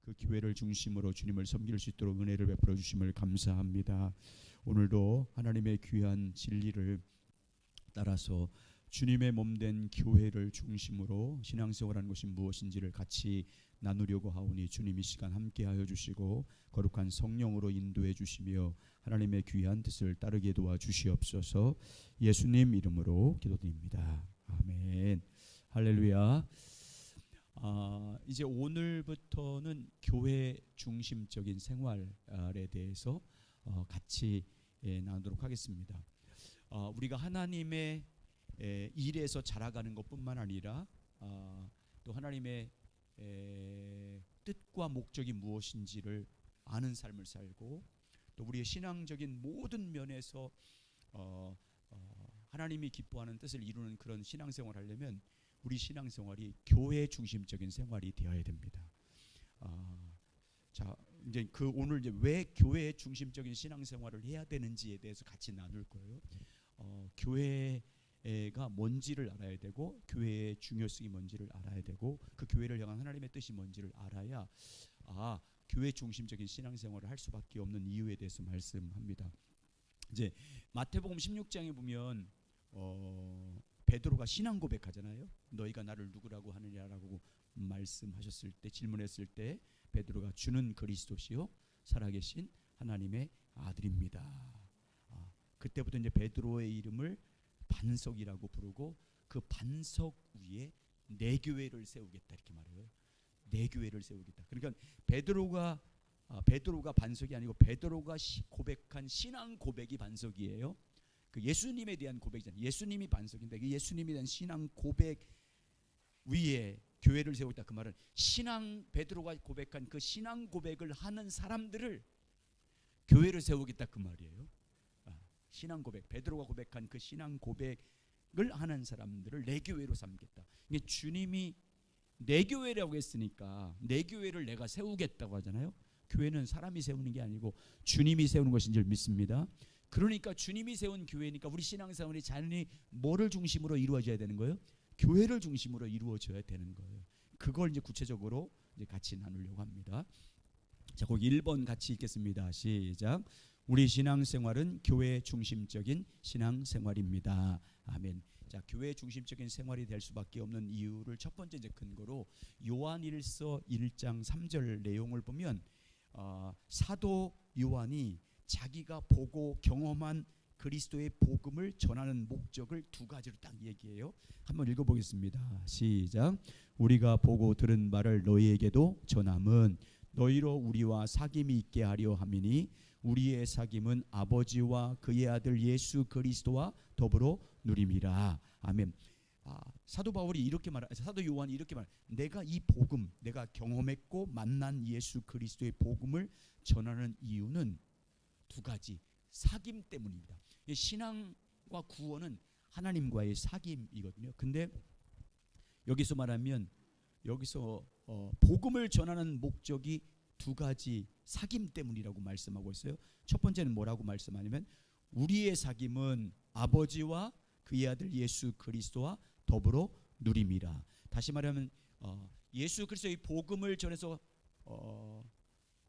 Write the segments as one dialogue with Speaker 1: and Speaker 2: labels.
Speaker 1: 그 교회를 중심으로 주님을 섬길 수 있도록 은혜를 베풀어 주심을 감사합니다. 오늘도 하나님의 귀한 진리를 따라서 주님의 몸된 교회를 중심으로 신앙생활하는 것이 무엇인지를 같이 나누려고 하오니 주님 이 시간 함께하여 주시고 거룩한 성령으로 인도해 주시며 하나님의 귀한 뜻을 따르게 도와주시옵소서. 예수님 이름으로 기도드립니다. 아멘. 할렐루야. 이제 오늘부터는 교회 중심적인 생활에 대해서 같이 나누도록 하겠습니다. 우리가 하나님의 일에서 자라가는 것뿐만 아니라 또 하나님의 뜻과 목적이 무엇인지를 아는 삶을 살고 또 우리의 신앙적인 모든 면에서 하나님이 기뻐하는 뜻을 이루는 그런 신앙생활을 하려면 우리 신앙생활이 교회 중심적인 생활이 되어야 됩니다. 자, 이제 오늘 이제 왜 교회 중심적인 신앙생활을 해야 되는지에 대해서 같이 나눌 거예요. 교회가 뭔지를 알아야 되고 교회의 중요성이 뭔지를 알아야 되고 그 교회를 향한 하나님의 뜻이 뭔지를 알아야 교회 중심적인 신앙생활을 할 수밖에 없는 이유에 대해서 말씀합니다. 이제 마태복음 16장에 보면 베드로가 신앙 고백하잖아요. 너희가 나를 누구라고 하느냐라고 말씀하셨을 때 질문했을 때 베드로가 주는 그리스도시요 살아계신 하나님의 아들입니다. 그때부터 이제 베드로의 이름을 반석이라고 부르고 그 반석 위에 내 교회를 세우겠다 이렇게 말해요. 내 교회를 세우겠다. 그러니까 베드로가 반석이 아니고 베드로가 고백한 신앙 고백이 반석이에요. 그 예수님에 대한 고백이잖아요. 예수님이 반석인데 그 예수님에 대한 신앙 고백 위에 교회를 세우겠다. 그 말은 베드로가 고백한 그 신앙 고백을 하는 사람들을 교회를 세우겠다 그 말이에요. 신앙 고백, 베드로가 고백한 그 신앙 고백을 하는 사람들을 내 교회로 삼겠다. 이게 주님이 내 교회라고 했으니까 내 교회를 내가 세우겠다고 하잖아요. 교회는 사람이 세우는 게 아니고 주님이 세우는 것인 줄 믿습니다. 그러니까 주님이 세운 교회니까 우리 신앙생활이 자연히 뭐를 중심으로 이루어져야 되는 거예요? 교회를 중심으로 이루어져야 되는 거예요. 그걸 이제 구체적으로 이제 같이 나누려고 합니다. 자, 거기 1번 같이 읽겠습니다. 시작. 우리 신앙생활은 교회 중심적인 신앙생활입니다. 아멘. 자, 교회 중심적인 생활이 될 수밖에 없는 이유를 첫 번째 이제 근거로 요한일서 1장 3절 내용을 보면 사도 요한이 자기가 보고 경험한 그리스도의 복음을 전하는 목적을 두 가지로 딱 얘기해요. 한번 읽어보겠습니다. 시작. 우리가 보고 들은 말을 너희에게도 전함은 너희로 우리와 사귐이 있게 하려 함이니 우리의 사귐은 아버지와 그의 아들 예수 그리스도와 더불어 누림이라. 아멘. 사도 요한이 이렇게 말. 내가 이 복음, 내가 경험했고 만난 예수 그리스도의 복음을 전하는 이유는 두 가지. 사귐 때문입니다. 신앙과 구원은 하나님과의 사귐이거든요. 근데 여기서 말하면 복음을 전하는 목적이 두 가지 사귐 때문이라고 말씀하고 있어요. 첫 번째는 뭐라고 말씀하냐면 우리의 사귐은 아버지와 그의 아들 예수 그리스도와 더불어 누림이라. 다시 말하면 예수 그리스도의 복음을 전해서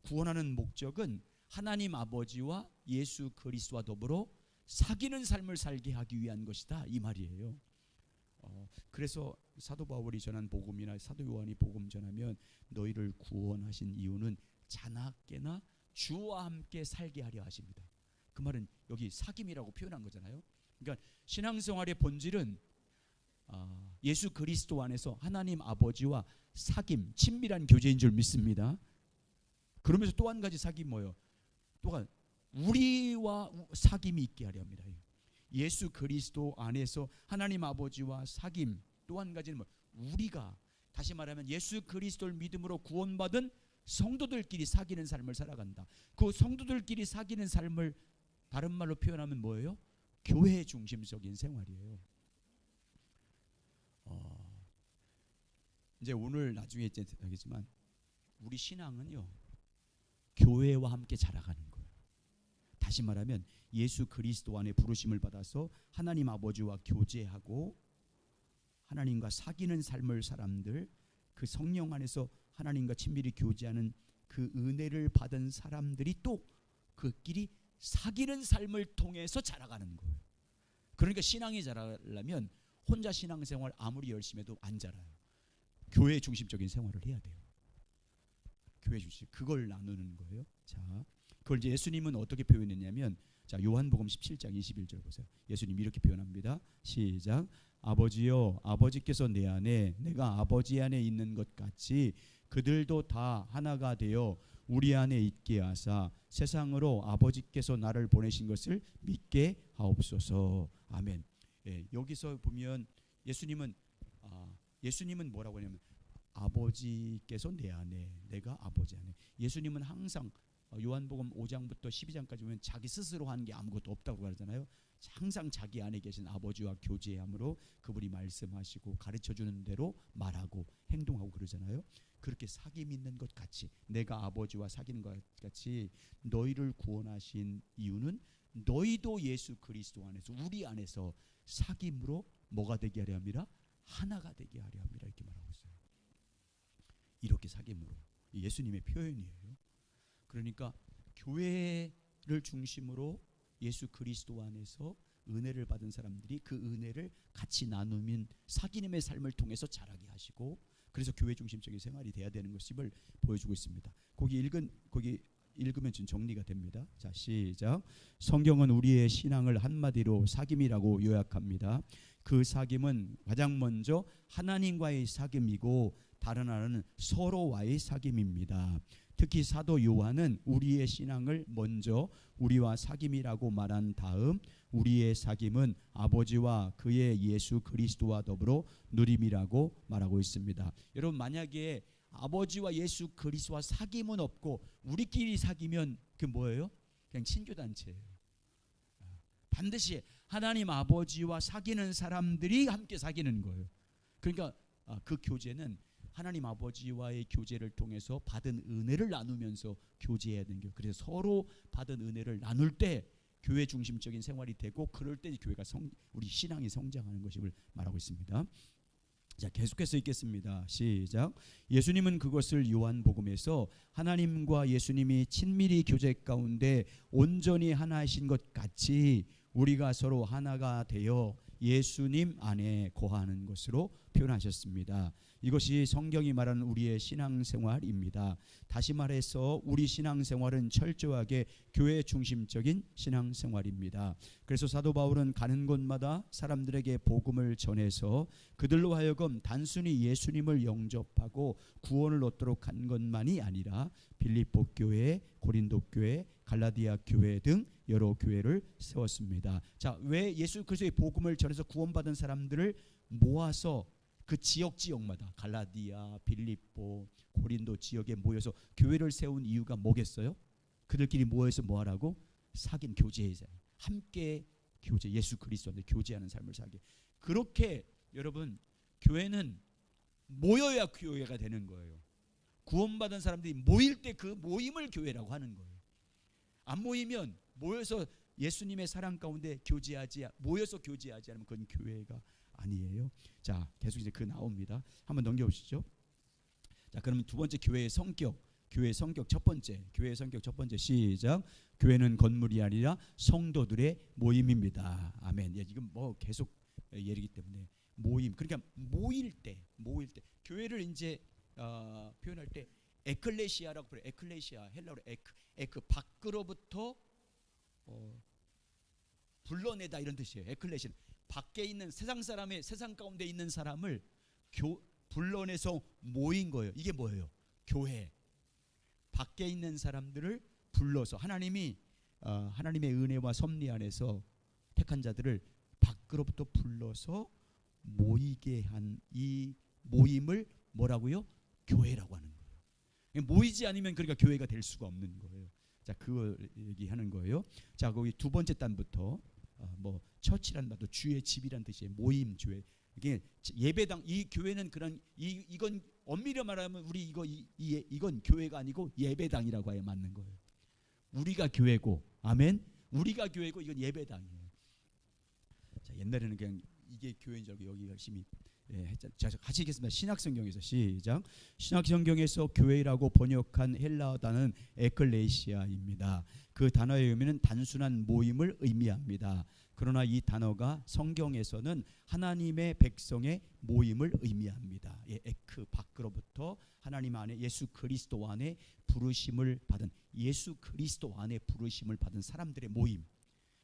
Speaker 1: 구원하는 목적은 하나님 아버지와 예수 그리스도와 더불어 사귀는 삶을 살게 하기 위한 것이다 이 말이에요. 그래서 사도 바울이 전한 복음이나 사도 요한이 복음 전하면 너희를 구원하신 이유는 자나깨나 주와 함께 살게 하려 하십니다. 그 말은 여기 사귐이라고 표현한 거잖아요. 그러니까 신앙생활의 본질은 예수 그리스도 안에서 하나님 아버지와 사귐, 친밀한 교제인 줄 믿습니다. 그러면서 또 한 가지 사귐이 뭐예요? 또한 우리와 사귐이 있게 하려 합니다. 예수 그리스도 안에서 하나님 아버지와 사귐. 또 한 가지는 우리가 다시 말하면 예수 그리스도를 믿음으로 구원받은 성도들끼리 사귀는 삶을 살아간다. 그 성도들끼리 사귀는 삶을 다른 말로 표현하면 뭐예요? 교회 중심적인 생활이에요. 이제 오늘 나중에 이제 하겠지만 우리 신앙은요 교회와 함께 자라가는 거예요. 다시 말하면 예수 그리스도 안에 부르심을 받아서 하나님 아버지와 교제하고 하나님과 사귀는 삶을 사람들, 그 그 성령 안에서 하나님과 친밀히 교제하는 그 은혜를 받은 사람들이 또 그 길이 사귀는 삶을 통해서 자라가는 거예요. 그러니까 신앙이 자라려면 혼자 신앙생활 아무리 열심히 해도 안 자라요. 교회 중심적인 생활을 해야 돼요. 교회 중심, 그걸 나누는 거예요. 자, 그걸 이제 예수님은 어떻게 표현했냐면, 자, 요한복음 17장 21절 보세요. 예수님 이렇게 표현합니다. 시작. 아버지여, 아버지께서 내 안에, 내가 아버지 안에 있는 것 같이 그들도 다 하나가 되어 우리 안에 있게 하사 세상으로 아버지께서 나를 보내신 것을 믿게 하옵소서. 아멘. 예, 여기서 보면 예수님은 뭐라고 하냐면 아버지께서 내 안에, 내가 아버지 안에. 예수님은 항상 요한복음 5장부터 12장까지 보면 자기 스스로 하는 게 아무것도 없다고 그러잖아요. 항상 자기 안에 계신 아버지와 교제함으로 그분이 말씀하시고 가르쳐주는 대로 말하고 행동하고 그러잖아요. 그렇게 사귐 있는 것 같이, 내가 아버지와 사귀는 것 같이 너희를 구원하신 이유는 너희도 예수 그리스도 안에서, 우리 안에서 사귐으로 뭐가 되게 하려 함이라? 하나가 되게 하려 함이라, 이렇게 말하고 있어요. 이렇게 사귐으로. 예수님의 표현이에요. 그러니까 교회를 중심으로 예수 그리스도 안에서 은혜를 받은 사람들이 그 은혜를 같이 나누면 사귐의 삶을 통해서 자라게 하시고, 그래서 교회 중심적인 생활이 돼야 되는 것임을 보여주고 있습니다. 거기 읽으면 좀 정리가 됩니다. 자, 시작. 성경은 우리의 신앙을 한마디로 사귐이라고 요약합니다. 그 사귐은 가장 먼저 하나님과의 사귐이고 다른 하나는 서로와의 사귐입니다. 특히 사도 요한은 우리의 신앙을 먼저 우리와 사귐이라고 말한 다음 우리의 사귐은 아버지와 그의 예수 그리스도와 더불어 누림이라고 말하고 있습니다. 여러분, 만약에 아버지와 예수 그리스도와 사귐은 없고 우리끼리 사귀면 그 뭐예요? 그냥 친교단체예요. 반드시 하나님 아버지와 사귀는 사람들이 함께 사귀는 거예요. 그러니까 그 교제는 하나님 아버지와의 교제를 통해서 받은 은혜를 나누면서 교제해야 되는 거예요. 그래서 서로 받은 은혜를 나눌 때 교회 중심적인 생활이 되고, 그럴 때 교회가 우리 신앙이 성장하는 것임을 말하고 있습니다. 자, 계속해서 읽겠습니다. 시작. 예수님은 그것을 요한복음에서 하나님과 예수님이 친밀히 교제 가운데 온전히 하나이신 것 같이 우리가 서로 하나가 되어 예수님 안에 거하는 것으로 표현하셨습니다. 이것이 성경이 말하는 우리의 신앙생활입니다. 다시 말해서 우리 신앙생활은 철저하게 교회 중심적인 신앙생활입니다. 그래서 사도 바울은 가는 곳마다 사람들에게 복음을 전해서 그들로 하여금 단순히 예수님을 영접하고 구원을 얻도록 한 것만이 아니라 빌립보 교회, 고린도 교회, 갈라디아 교회 등 여러 교회를 세웠습니다. 자, 왜 예수 그리스도의 복음을 전해서 구원받은 사람들을 모아서 그 지역마다 갈라디아, 빌립보, 고린도 지역에 모여서 교회를 세운 이유가 뭐겠어요? 그들끼리 모여서 뭐하라고? 사귐, 교제해서 함께 교제, 예수 그리스도한테 교제하는 삶을 살게. 그렇게 여러분, 교회는 모여야 교회가 되는 거예요. 구원받은 사람들이 모일 때 그 모임을 교회라고 하는 거예요. 안 모이면, 모여서 예수님의 사랑 가운데 모여서 교제하지 않으면 그건 교회가 아니에요. 자, 계속 이제 그 나옵니다. 한번 넘겨보시죠. 자, 그러면 두 번째 교회의 성격 첫 번째 시작. 교회는 건물이 아니라 성도들의 모임입니다. 아멘. 예, 이건 뭐 계속 예리기 때문에 모임. 그러니까 모일 때 교회를 이제 표현할 때 에클레시아라고 그래요. 에클레시아, 헬라어로 에크 밖으로부터 불러내다, 이런 뜻이에요. 에클레시아, 밖에 있는 세상 가운데 있는 사람을 불러내서 모인 거예요. 이게 뭐예요? 교회. 밖에 있는 사람들을 불러서 하나님의 은혜와 섭리 안에서 택한 자들을 밖으로부터 불러서 모이게 한 이 모임을 뭐라고요? 교회라고 하는 거예요. 모이지 않으면 그러니까 교회가 될 수가 없는 거예요. 자, 그걸 얘기하는 거예요. 자, 거기 두 번째 단부터 뭐 처치란 말도 주의 집이란 뜻이에요. 모임, 교회. 이게 예배당. 이 교회는 그런 이건 엄밀히 말하면 우리 이건 교회가 아니고 예배당이라고 해야 맞는 거예요. 우리가 교회고, 아멘. 우리가 교회고 이건 예배당이에요. 자, 옛날에는 그냥 이게 교회인 줄 알고 여기 열심히 자, 같이 읽겠습니다. 신약성경에서 시작. 신약성경에서 교회라고 번역한 헬라어 단어는 에클레시아입니다. 그 단어의 의미는 단순한 모임을 의미합니다. 그러나 이 단어가 성경에서는 하나님의 백성의 모임을 의미합니다. 에크 밖으로부터 하나님 안에 예수 그리스도 안에 부르심을 받은 예수 그리스도 안에 부르심을 받은 사람들의 모임,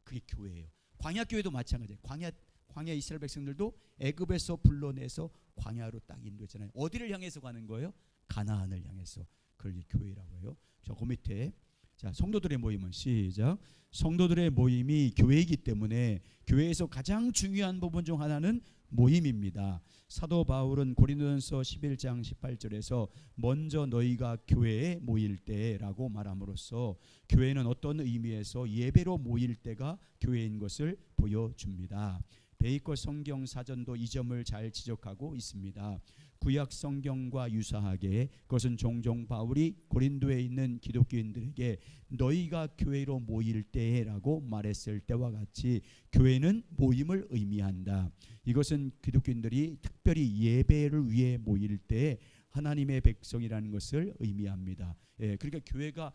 Speaker 1: 그게 교회예요. 광야 교회도 마찬가지예요. 광야 이스라엘 백성들도 애굽에서 불러내서 광야로 딱 인도했잖아요. 어디를 향해서 가는 거예요? 가나안을 향해서. 그걸 교회라고 해요. 자, 그 밑에 자, 성도들의 모임은 시작. 성도들의 모임이 교회이기 때문에 교회에서 가장 중요한 부분 중 하나는 모임입니다. 사도 바울은 고린도전서 11장 18절에서 먼저 너희가 교회에 모일 때라고 말함으로써 교회는 어떤 의미에서 예배로 모일 때가 교회인 것을 보여줍니다. 베이커 성경 사전도 이 점을 잘 지적하고 있습니다. 구약 성경과 유사하게 그것은 종종 바울이 고린도에 있는 기독교인들에게 너희가 교회로 모일 때라고 말했을 때와 같이 교회는 모임을 의미한다. 이것은 기독교인들이 특별히 예배를 위해 모일 때 하나님의 백성이라는 것을 의미합니다. 그러니까 교회가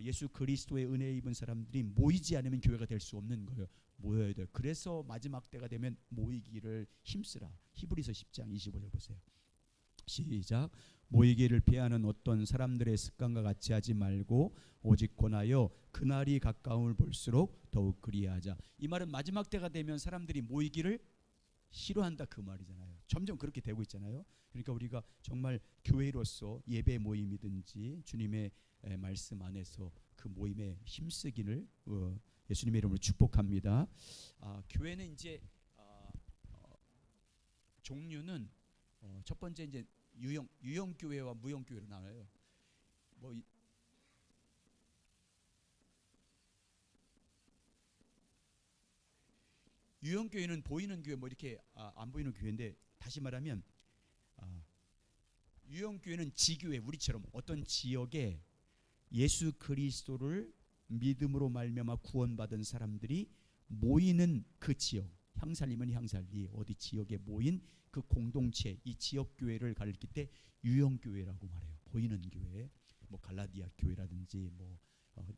Speaker 1: 예수 그리스도의 은혜 입은 사람들이 모이지 않으면 교회가 될 수 없는 거예요. 모여야 돼요. 그래서 마지막 때가 되면 모이기를 힘쓰라. 히브리서 10장 25절 보세요. 시작. 모이기를 피하는 어떤 사람들의 습관과 같이 하지 말고 오직 권하여 그날이 가까움을 볼수록 더욱 그리하자. 이 말은 마지막 때가 되면 사람들이 모이기를 싫어한다 그 말이잖아요. 점점 그렇게 되고 있잖아요. 그러니까 우리가 정말 교회로서 예배 모임이든지 주님의 말씀 안에서 그 모임에 힘쓰기를 예수님의 이름으로 축복합니다. 교회는 이제 종류는 첫 번째 이제 유형 교회와 무형 교회로 나눠요. 유형 교회는 보이는 교회 이렇게 안 보이는 교회인데, 다시 말하면 유형 교회는 지교회, 우리처럼 어떤 지역에 예수 그리스도를 믿음으로 말미암아 구원받은 사람들이 모이는 그 지역, 향살리면 향살리 어디 지역에 모인 그 공동체, 이 지역 교회를 가리킬 때 유형 교회라고 말해요. 보이는 교회, 갈라디아 교회라든지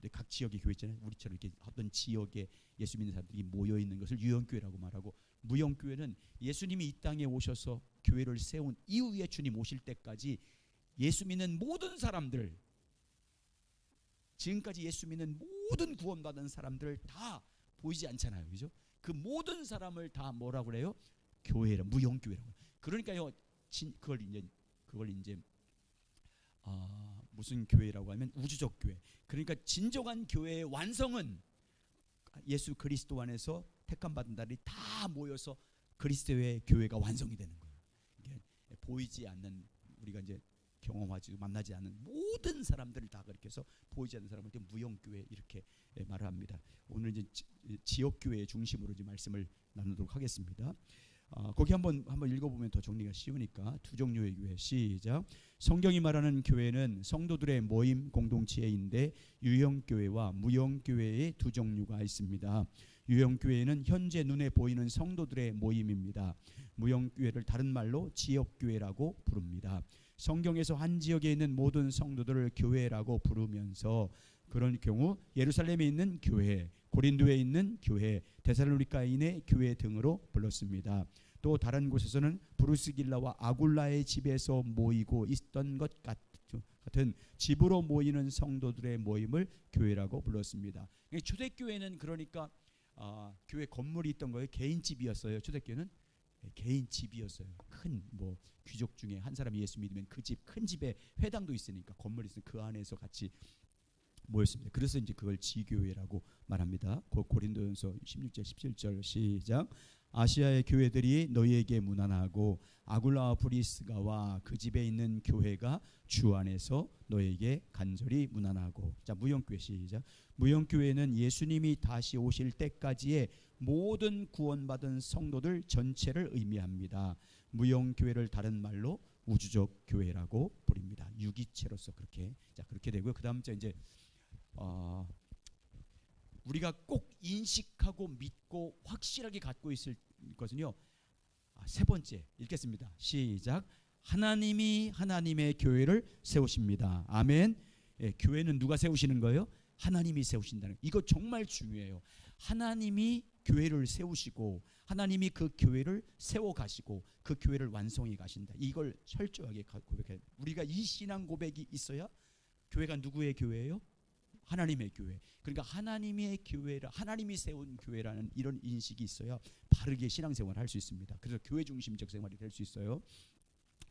Speaker 1: 각 지역의 교회 있잖아요. 우리처럼 이렇게 어떤 지역에 예수 믿는 사람들이 모여 있는 것을 유형 교회라고 말하고, 무형 교회는 예수님이 이 땅에 오셔서 교회를 세운 이후에 주님 오실 때까지 예수 믿는 모든 사람들, 지금까지 예수 믿는 모든 구원받은 사람들 다 보이지 않잖아요. 그죠? 그 모든 사람을 다 뭐라고 그래요? 교회라, 무형교회라고. 그러니까요, 그걸 이제 무슨 교회라고 하면 우주적 교회. 그러니까 진정한 교회의 완성은 예수 그리스도 안에서 택함 받은 자들이 다 모여서 그리스도의 교회가 완성이 되는 거예요. 이게 보이지 않는, 우리가 이제 경험하지 만나지 않는 모든 사람들을 다 그렇게 해서 보이지 않는 사람을 무형교회 이렇게 말을 합니다. 오늘 이제 지역교회 중심으로 이제 말씀을 나누도록 하겠습니다. 거기 한번 읽어보면 더 정리가 쉬우니까. 두 종류의 교회, 시작. 성경이 말하는 교회는 성도들의 모임 공동체인데 유형교회와 무형교회의 두 종류가 있습니다. 유형교회는 현재 눈에 보이는 성도들의 모임입니다. 무형교회를 다른 말로 지역교회라고 부릅니다. 성경에서 한 지역에 있는 모든 성도들을 교회라고 부르면서 그런 경우 예루살렘에 있는 교회, 고린도에 있는 교회, 데살로니가인의 교회 등으로 불렀습니다. 또 다른 곳에서는 브루스길라와 아굴라의 집에서 모이고 있던 것 같은 집으로 모이는 성도들의 모임을 교회라고 불렀습니다. 초대교회는 그러니까 교회 건물이 있던 거예요. 개인 집이었어요. 초대교회는 개인 집이었어요. 큰 귀족 중에 한 사람이 예수 믿으면 그 집, 큰 집에 회당도 있으니까, 건물이 있으니까 그 안에서 같이 모였습니다. 그래서 이제 그걸 지교회라고 말합니다. 고린도전서 16절 17절 시작. 아시아의 교회들이 너희에게 문안하고 아굴라와 브리스가와 그 집에 있는 교회가 주 안에서 너희에게 간절히 문안하고. 자, 무형교회 시작. 무형교회는 예수님이 다시 오실 때까지의 모든 구원받은 성도들 전체를 의미합니다. 무형교회를 다른 말로 우주적 교회라고 부릅니다. 유기체로서 그렇게 되고요. 그다음 이제 우리가 꼭 인식하고 믿고 확실하게 갖고 있을 것은요, 세 번째 읽겠습니다. 시작. 하나님이 하나님의 교회를 세우십니다. 아멘. 예, 교회는 누가 세우시는 거예요? 하나님이 세우신다는. 이거 정말 중요해요. 하나님이 교회를 세우시고 하나님이 그 교회를 세워가시고 그 교회를 완성해 가신다. 이걸 철저하게 고백해요. 우리가 이 신앙 고백이 있어야 교회가 누구의 교회예요? 하나님의 교회. 그러니까 하나님의 교회라, 하나님이 세운 교회라는 이런 인식이 있어야 바르게 신앙생활을 할 수 있습니다. 그래서 교회 중심적 생활이 될 수 있어요.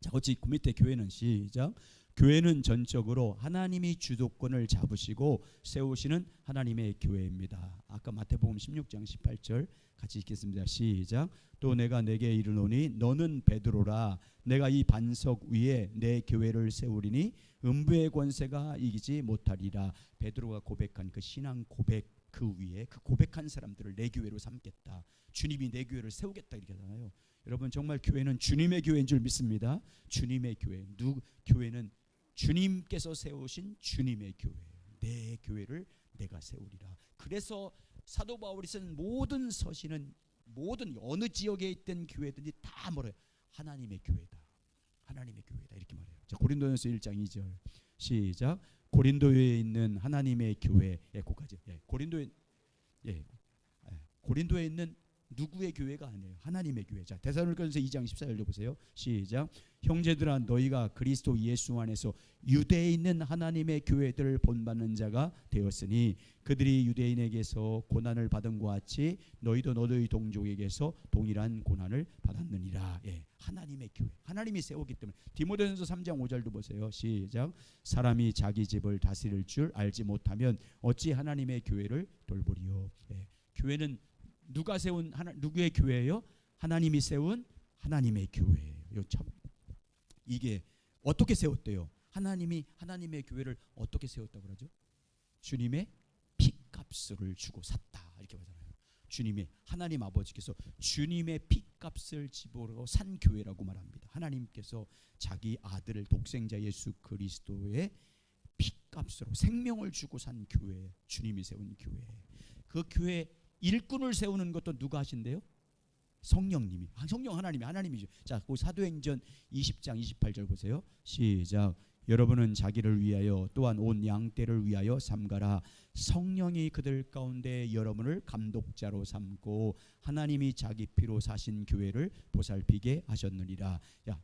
Speaker 1: 자, 어찌 그 밑에 교회는 시작. 교회는 전적으로 하나님이 주도권을 잡으시고 세우시는 하나님의 교회입니다. 아까 마태복음 16장 18절 같이 읽겠습니다. 시작. 또 내가 내게 이르노니 너는 베드로라. 내가 이 반석 위에 내 교회를 세우리니 음부의 권세가 이기지 못하리라. 베드로가 고백한 그 신앙 고백 그 위에 그 고백한 사람들을 내 교회로 삼겠다. 주님이 내 교회를 세우겠다 이렇게 하잖아요. 여러분 정말 교회는 주님의 교회인 줄 믿습니다. 주님의 교회. 교회는 주님께서 세우신 주님의 교회. 내 교회를 내가 세우리라. 그래서 사도 바울이 쓴 모든 서신은 모든 어느 지역에 있던 교회든지 다 뭐래요? 하나님의 교회다. 하나님의 교회다 이렇게 말해요. 자, 고린도전서 1장 2절 시작. 고린도에 있는 하나님의 교회. 예, 거기까지. 예, 고린도에 있는 누구의 교회가 아니에요. 하나님의 교회. 자, 데살로니가전서 2장 14절로 보세요. 시작. 형제들아 너희가 그리스도 예수 안에서 유대에 있는 하나님의 교회들을 본받는 자가 되었으니 그들이 유대인에게서 고난을 받은 것 같이 너희도 너희 동족에게서 동일한 고난을 받았느니라. 예, 하나님의 교회. 하나님이 세우기 때문에. 디모데전서 3장 5절도 보세요. 시작. 사람이 자기 집을 다스릴 줄 알지 못하면 어찌 하나님의 교회를 돌보리요. 예, 교회는 누가 세운 누구의 교회예요? 하나님이 세운 하나님의 교회예요. 참 이게 어떻게 세웠대요? 하나님이 하나님의 교회를 어떻게 세웠다고 그러죠? 주님의 피값을 주고 샀다 이렇게 하잖아요. 주님의 하나님 아버지께서 주님의 피값을 집어로 산 교회라고 말합니다. 하나님께서 자기 아들을 독생자 예수 그리스도의 피값으로 생명을 주고 산 교회, 주님이 세운 교회. 그 교회 일꾼을 세우는 것도 누가 하신대요? 성령님이. 성령 하나님이죠. 자, 그 사도행전 20장 28절 보세요. 시작. 여러분은 자기를 위하여 또한 온 양떼를 위하여 삼가라. 성령이 그들 가운데 여러분을 감독자로 삼고 하나님이 자기 피로 사신 교회를 보살피게 하셨느니라. 야,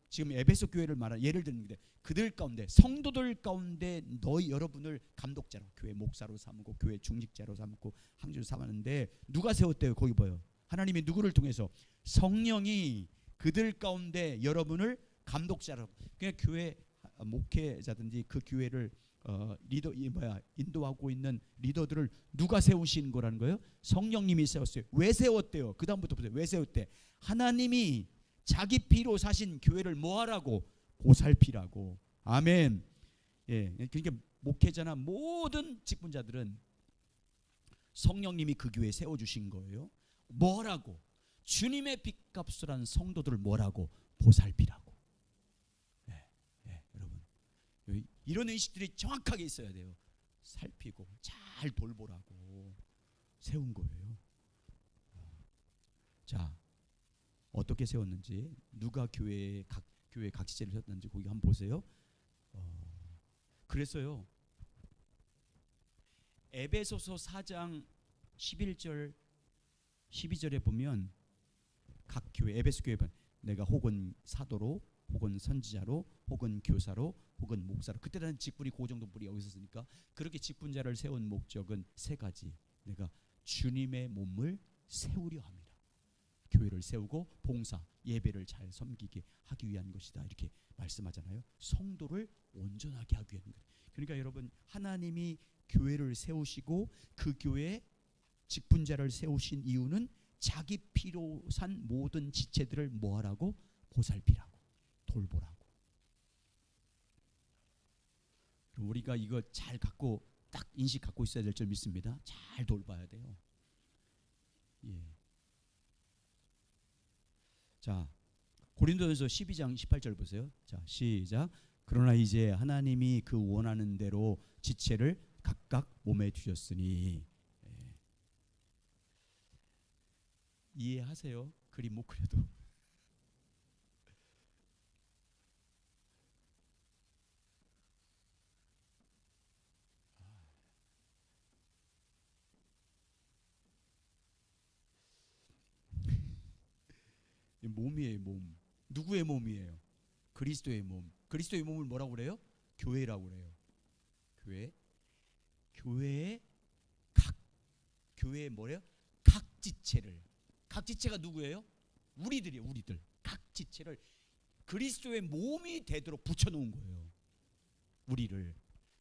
Speaker 1: 지금 에베소 교회를 말하는 예를 드는데 그들 가운데 성도들 가운데 너희 여러분을 감독자로 교회 목사로 삼고 교회 중직자로 삼고 항주로 삼았는데 누가 세웠대요? 거기 봐요. 하나님이 누구를 통해서? 성령이 그들 가운데 여러분을 감독자로. 그냥 교회 목회자든지 그 교회를 인도하고 있는 리더들을 누가 세우신 거라는 거예요? 성령님이 세웠어요. 왜 세웠대요? 그 다음부터 보세요. 왜 세웠대? 하나님이 자기 피로 사신 교회를 뭐하라고? 보살피라고. 아멘. 예, 그러니까 목회자나 모든 직분자들은 성령님이 그 교회에 세워주신 거예요. 뭐라고? 주님의 빚값을 한 성도들을 뭐라고? 보살피라고. 예, 여러분 이런 의식들이 정확하게 있어야 돼요. 살피고 잘 돌보라고 세운 거예요. 자, 어떻게 세웠는지, 누가 교회 각 지체를 세웠는지 거기 한번 보세요. 그래서요, 에베소서 4장 11절 12절에 보면 각 교회, 에베소 교회 보면 내가 혹은 사도로 혹은 선지자로 혹은 교사로 혹은 목사로, 그때는 직분이 그 정도 분이 여기서 있으니까 그렇게 직분자를 세운 목적은 세 가지. 내가 주님의 몸을 세우려 합니다. 교회를 세우고 봉사, 예배를 잘 섬기게 하기 위한 것이다 이렇게 말씀하잖아요. 성도를 온전하게 하기 위한 것. 그러니까 여러분, 하나님이 교회를 세우시고 그 교회에 직분자를 세우신 이유는 자기 피로 산 모든 지체들을 뭐하라고? 보살피라고, 돌보라고. 우리가 이거 잘 갖고 딱 인식 갖고 있어야 될 줄 믿습니다. 잘 돌봐야 돼요. 예. 자, 고린도전서 12장 18절 보세요. 자, 시작. 그러나 이제 하나님이 그 원하는 대로 지체를 각각 몸에 주셨으니. 예. 이해하세요? 그림 못 그려도 몸이에요. 몸. 누구의 몸이에요? 그리스도의 몸. 그리스도의 몸을 뭐라고 그래요? 교회라고 그래요. 교회의 뭐래요? 각 지체를. 각 지체가 누구예요? 우리들이에요. 우리들. 각 지체를 그리스도의 몸이 되도록 붙여놓은 거예요. 우리를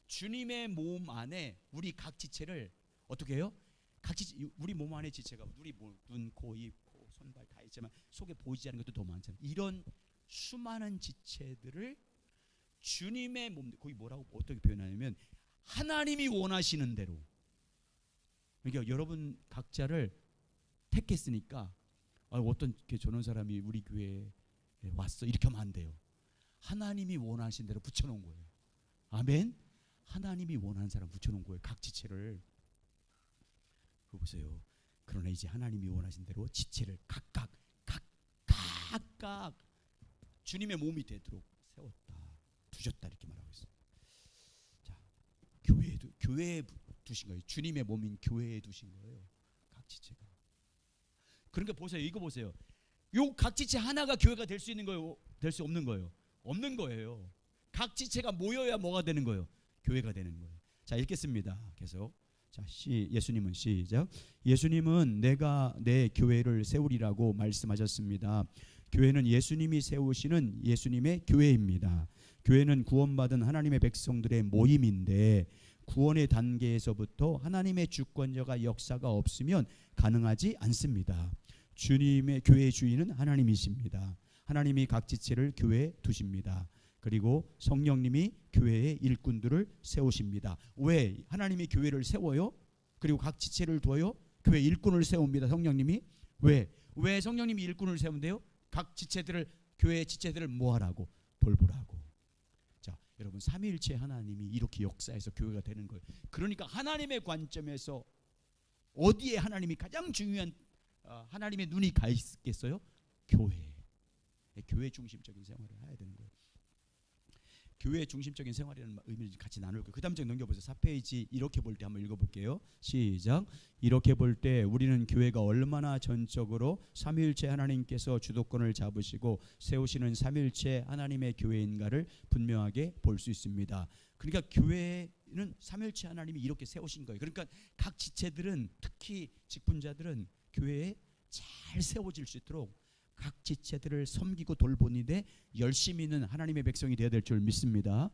Speaker 1: 주님의 몸 안에 우리 각 지체를 어떻게 해요? 각 지체, 우리 몸 안에 지체가 우리 눈, 코, 입, 코, 손발 다 있지만 속에 보이지 않는 것도 더 많잖아요. 이런 수많은 지체들을 주님의 몸, 거기 뭐라고 어떻게 표현하냐면 하나님이 원하시는 대로. 그러니까 여러분 각자를 택했으니까 어떤 저런 사람이 우리 교회에 왔어 이렇게 하면 안 돼요. 하나님이 원하신 대로 붙여놓은 거예요. 아멘. 하나님이 원하는 사람 붙여놓은 거예요. 각 지체를. 그거 보세요. 그러나 이제 하나님이 원하신 대로 지체를 각각 주님의 몸이 되도록 세웠다, 두셨다 이렇게 말하고 있어요. 자, 교회에 두신 거예요. 주님의 몸인 교회에 두신 거예요. 각 지체가. 그러니까 보세요. 이거 보세요. 요 각 지체 하나가 교회가 될 수 있는 거예요? 될 수 없는 거예요? 없는 거예요. 각 지체가 모여야 뭐가 되는 거예요? 교회가 되는 거예요. 자, 읽겠습니다. 계속. 자, 예수님은 시작. 예수님은 내가 내 교회를 세우리라고 말씀하셨습니다. 교회는 예수님이 세우시는 예수님의 교회입니다. 교회는 구원받은 하나님의 백성들의 모임인데 구원의 단계에서부터 하나님의 주권자가 역사가 없으면 가능하지 않습니다. 주님의 교회의 주인은 하나님이십니다. 하나님이 각 지체를 교회에 두십니다. 그리고 성령님이 교회의 일꾼들을 세우십니다. 왜 하나님이 교회를 세워요? 그리고 각 지체를 둬요? 교회 일꾼을 세웁니다. 성령님이. 왜 성령님이 일꾼을 세운대요? 각 지체들을, 교회의 지체들을 뭐하라고? 돌보라고. 자, 여러분 삼위일체 하나님이 이렇게 역사해서 교회가 되는 거예요. 그러니까 하나님의 관점에서 어디에 하나님이 가장 중요한 하나님의 눈이 가 있겠어요? 교회. 교회 중심적인 생활을 해야 되는 거예요. 교회 중심적인 생활이라는 의미를 같이 나눌 거예요. 그 다음 장 넘겨보세요. 4페이지 이렇게 볼 때 한번 읽어볼게요. 시작. 이렇게 볼 때 우리는 교회가 얼마나 전적으로 삼위일체 하나님께서 주도권을 잡으시고 세우시는 삼위일체 하나님의 교회인가를 분명하게 볼 수 있습니다. 그러니까 교회는 삼위일체 하나님이 이렇게 세우신 거예요. 그러니까 각 지체들은, 특히 직분자들은 교회에 잘 세워질 수 있도록 각 지체들을 섬기고 돌보는데 열심히 있는 하나님의 백성이 되어야 될 줄 믿습니다.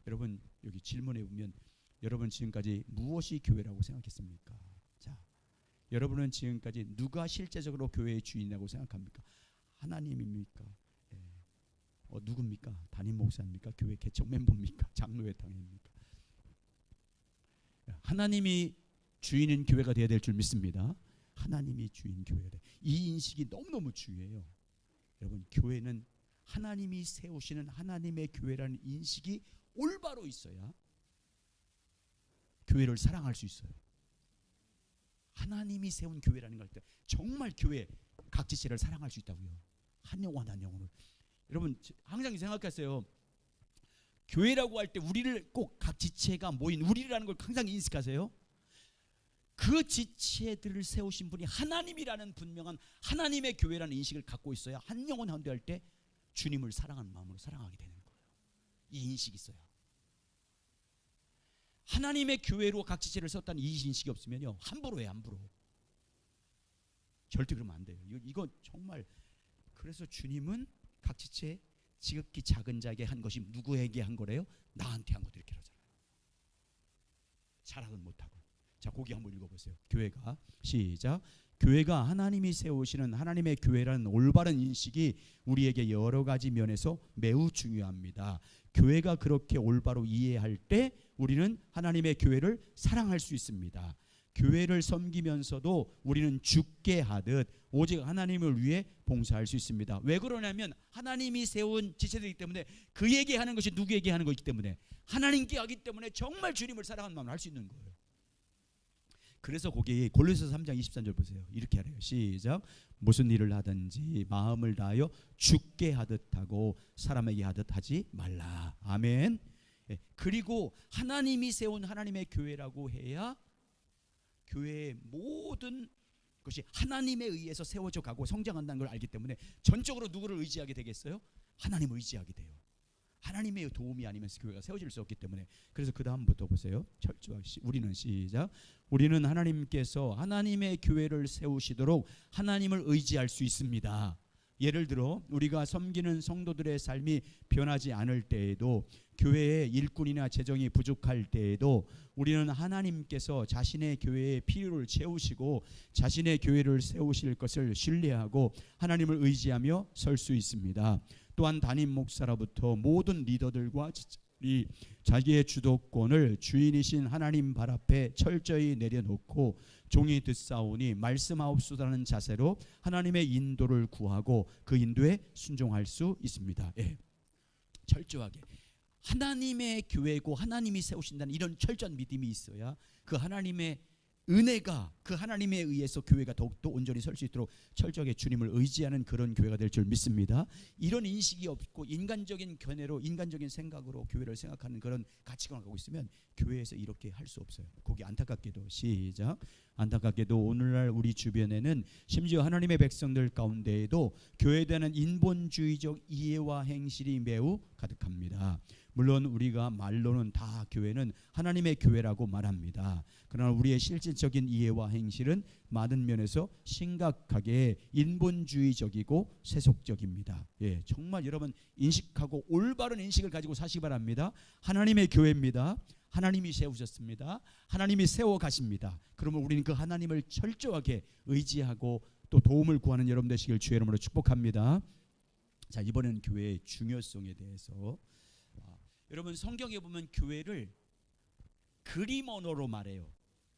Speaker 1: 여러분 여기 질문해 보면 여러분 지금까지 무엇이 교회라고 생각했습니까? 자, 여러분은 지금까지 누가 실제적으로 교회의 주인이라고 생각합니까? 하나님입니까? 누굽니까? 담임 목사입니까? 교회 개척 멤버입니까? 장로회장입니까? 하나님이 주인인 교회가 되어야 될 줄 믿습니다. 하나님이 주인 교회가 돼. 이 인식이 너무너무 중요해요. 여러분 교회는 하나님이 세우시는 하나님의 교회라는 인식이 올바로 있어야 교회를 사랑할 수 있어요. 하나님이 세운 교회라는 걸 때 정말 교회 각 지체를 사랑할 수 있다고요. 한 영혼 한 영혼을. 여러분 항상 생각하세요. 교회라고 할 때 우리를 꼭 각 지체가 모인 우리라는 걸 항상 인식하세요. 그 지체들을 세우신 분이 하나님이라는 분명한 하나님의 교회라는 인식을 갖고 있어야 한 영혼 한 대 할 때 주님을 사랑하는 마음으로 사랑하게 되는 거예요. 이 인식이 있어요. 하나님의 교회로 각 지체를 세웠다는 이 인식이 없으면요 함부로 해요. 함부로. 절대 그러면 안 돼요. 이거 정말. 그래서 주님은 각 지체 지극히 작은 자에게 한 것이 누구에게 한 거래요? 나한테 한 것도 이렇게 하잖아요. 잘하든 못하든. 자, 거기 한번 읽어보세요. 교회가 시작. 교회가 하나님이 세우시는 하나님의 교회라는 올바른 인식이 우리에게 여러 가지 면에서 매우 중요합니다. 교회가 그렇게 올바로 이해할 때 우리는 하나님의 교회를 사랑할 수 있습니다. 교회를 섬기면서도 우리는 주께 하듯 오직 하나님을 위해 봉사할 수 있습니다. 왜 그러냐면 하나님이 세운 지체들이기 때문에 그에게 하는 것이 누구에게 하는 것이기 때문에 하나님께 하기 때문에 정말 주님을 사랑하는 마음을 할 수 있는 거예요. 그래서 거기 골로새서 3장 23절 보세요. 이렇게 하래요. 시작. 무슨 일을 하든지 마음을 다하여 주께 하듯 하고 사람에게 하듯 하지 말라. 아멘. 그리고 하나님이 세운 하나님의 교회라고 해야 교회의 모든 그것이 하나님에 의해서 세워져 가고 성장한다는 걸 알기 때문에 전적으로 누구를 의지하게 되겠어요? 하나님을 의지하게 돼요. 하나님의 도움이 아니면 교회가 세워질 수 없기 때문에. 그래서 그 다음부터 보세요. 철저하게 우리는 시작. 우리는 하나님께서 하나님의 교회를 세우시도록 하나님을 의지할 수 있습니다. 예를 들어 우리가 섬기는 성도들의 삶이 변하지 않을 때에도, 교회의 일꾼이나 재정이 부족할 때에도 우리는 하나님께서 자신의 교회의 필요를 채우시고 자신의 교회를 세우실 것을 신뢰하고 하나님을 의지하며 설 수 있습니다. 또한 담임 목사로부터 모든 리더들과 이 자기의 주도권을 주인이신 하나님 발 앞에 철저히 내려놓고 종이 듣사오니 말씀하옵소서라는 자세로 하나님의 인도를 구하고 그 인도에 순종할 수 있습니다. 예. 철저하게 하나님의 교회고 하나님이 세우신다는 이런 철저한 믿음이 있어야 그 하나님의 은혜가, 그 하나님에 의해서 교회가 더욱더 온전히 설 수 있도록 철저하게 주님을 의지하는 그런 교회가 될 줄 믿습니다. 이런 인식이 없고 인간적인 견해로, 인간적인 생각으로 교회를 생각하는 그런 가치관을 갖고 있으면 교회에서 이렇게 할 수 없어요. 거기 안타깝게도 시작. 안타깝게도 오늘날 우리 주변에는 심지어 하나님의 백성들 가운데에도 교회에 대한 인본주의적 이해와 행실이 매우 가득합니다. 물론 우리가 말로는 다 교회는 하나님의 교회라고 말합니다. 그러나 우리의 실질적인 이해와 행실은 많은 면에서 심각하게 인본주의적이고 세속적입니다. 예, 정말 여러분 인식하고 올바른 인식을 가지고 사시기 바랍니다. 하나님의 교회입니다. 하나님이 세우셨습니다. 하나님이 세워가십니다. 그러면 우리는 그 하나님을 철저하게 의지하고 또 도움을 구하는 여러분 되시길 주의 이름으로 축복합니다. 자, 이번에는 교회의 중요성에 대해서. 여러분 성경에 보면 교회를 그림 언어로 말해요.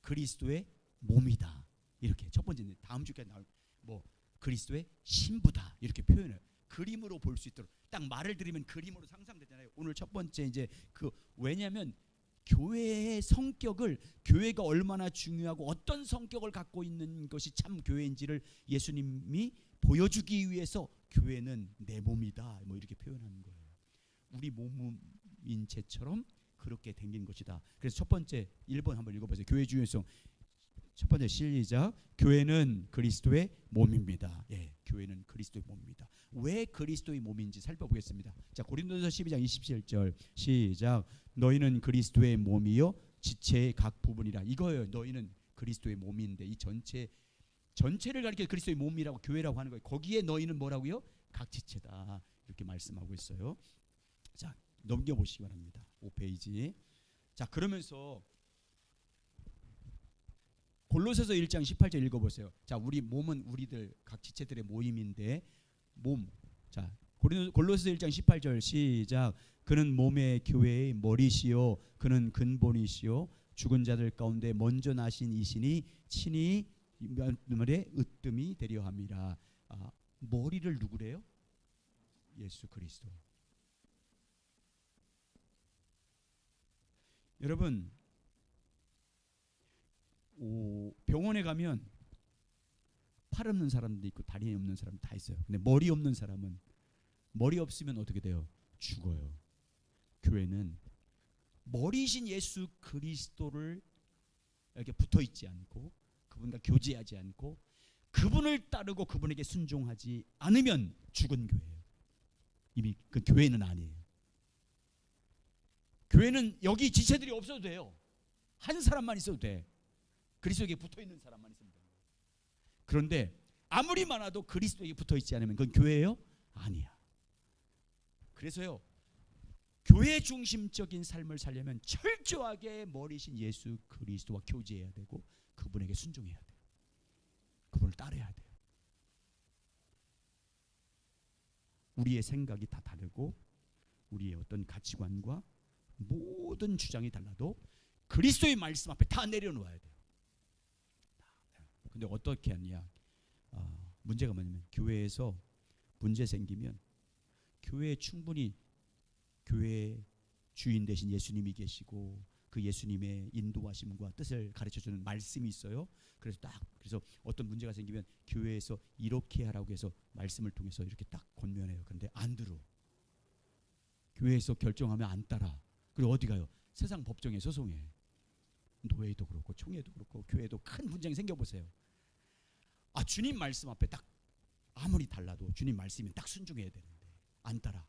Speaker 1: 그리스도의 몸이다. 이렇게 첫 번째 다음 주까지 나올 그리스도의 신부다 이렇게 표현해요. 그림으로 볼 수 있도록 딱 말을 들으면 그림으로 상상되잖아요. 오늘 첫 번째 이제 왜냐하면 교회의 성격을, 교회가 얼마나 중요하고 어떤 성격을 갖고 있는 것이 참 교회인지를 예수님이 보여주기 위해서 교회는 내 몸이다 이렇게 표현하는 거예요. 우리 몸인 채처럼 그렇게 댕긴 것이다. 그래서 첫 번째 1번 한번 읽어보세요. 교회 중요성. 첫 번째 시작. 교회는 그리스도의 몸입니다. 예, 교회는 그리스도의 몸입니다. 왜 그리스도의 몸인지 살펴보겠습니다. 자, 고린도서 12장 27절 시작. 너희는 그리스도의 몸이요 지체의 각 부분이라. 이거예요. 너희는 그리스도의 몸인데 이 전체를 가리켜 그리스도의 몸이라고 교회라고 하는 거예요. 거기에 너희는 뭐라고요? 각 지체다. 이렇게 말씀하고 있어요. 자, 넘겨보시기 바랍니다. 5페이지. 자, 그러면서 골로새서 1장 18절 읽어보세요. 자, 우리 몸은 우리들 각 지체들의 모임인데 몸. 자, 골로새서 1장 18절 시작. 그는 몸의 교회의 머리시요 그는 근본이시요 죽은 자들 가운데 먼저 나신 이시니 친히 말에 으뜸이 되려 함이라. 머리를 누구래요? 예수 그리스도. 여러분 병원에 가면 팔 없는 사람도 있고 다리 없는 사람도 다 있어요. 근데 머리 없는 사람은, 머리 없으면 어떻게 돼요? 죽어요. 교회는 머리신 예수 그리스도를 이렇게 붙어 있지 않고 그분과 교제하지 않고 그분을 따르고 그분에게 순종하지 않으면 죽은 교회예요. 이미 그 교회는 아니에요. 교회는 여기 지체들이 없어도 돼요. 한 사람만 있어도 돼. 그리스도에게 붙어있는 사람만 있으면 돼요. 그런데 아무리 많아도 그리스도에게 붙어있지 않으면 그건 교회예요? 아니야. 그래서요, 교회 중심적인 삶을 살려면 철저하게 머리신 예수 그리스도와 교제해야 되고 그분에게 순종해야 돼요. 그분을 따라야 돼요. 우리의 생각이 다 다르고 우리의 어떤 가치관과 모든 주장이 달라도 그리스도의 말씀 앞에 다 내려놓아야 돼요. 근데 어떻게 하냐? 문제가 뭐냐면 교회에서 문제 생기면 교회에 충분히 교회의 주인 되신 예수님이 계시고 그 예수님의 인도하심과 뜻을 가르쳐주는 말씀이 있어요. 그래서 어떤 문제가 생기면 교회에서 이렇게 하라고 해서 말씀을 통해서 이렇게 딱 권면해요. 그런데 안 들어. 교회에서 결정하면 안 따라. 그리고 어디 가요? 세상 법정에 소송해. 노예도 그렇고 총회도 그렇고 교회도 큰 분쟁이 생겨보세요. 주님 말씀 앞에 딱 아무리 달라도 주님 말씀이면 딱 순종해야 되는데 안 따라.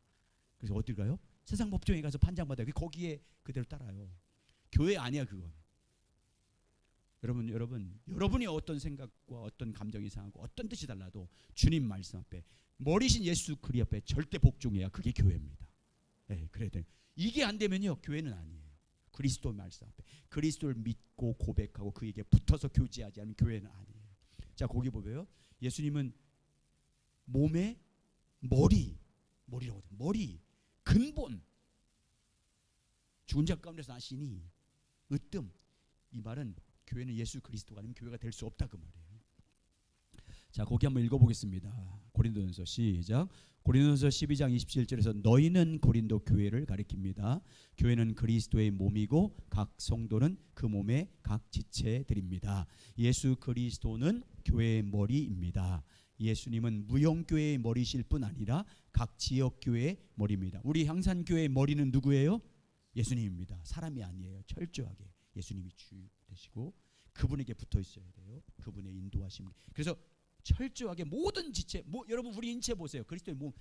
Speaker 1: 그래서 어딜 가요? 세상 법정에 가서 판장받아요. 거기에 그대로 따라요. 교회 아니야 그건. 여러분이 어떤 생각과 어떤 감정이 상하고 어떤 뜻이 달라도 주님 말씀 앞에 머리신 예수 그리스도 앞에 절대 복종해야 그게 교회입니다. 네, 그래야 돼요. 이게 안 되면요 교회는 아니에요. 그리스도 말씀 앞에 그리스도를 믿고 고백하고 그에게 붙어서 교제하지 않으면 교회는 아니에요. 자 거기 보세요. 예수님은 몸의 머리라고 해요. 머리 근본 죽은 자 가운데서 나시니 으뜸. 이 말은 교회는 예수 그리스도가 아니면 교회가 될 수 없다 그 말이에요. 자 거기 한번 읽어보겠습니다. 고린도전서 시작. 고린도전서 12장 27절에서 너희는 고린도 교회를 가리킵니다. 교회는 그리스도의 몸이고 각 성도는 그 몸의 각 지체들입니다. 예수 그리스도는 교회의 머리입니다. 예수님은 무용교회의 머리실 뿐 아니라 각 지역교회의 머리입니다. 우리 향산교회의 머리는 누구예요? 예수님입니다. 사람이 아니에요. 철저하게 예수님이 주 되시고 그분에게 붙어 있어야 돼요. 그분의 인도하심. 그래서 철저하게 모든 지체, 여러분 우리 인체 보세요. 그리스도의 몸,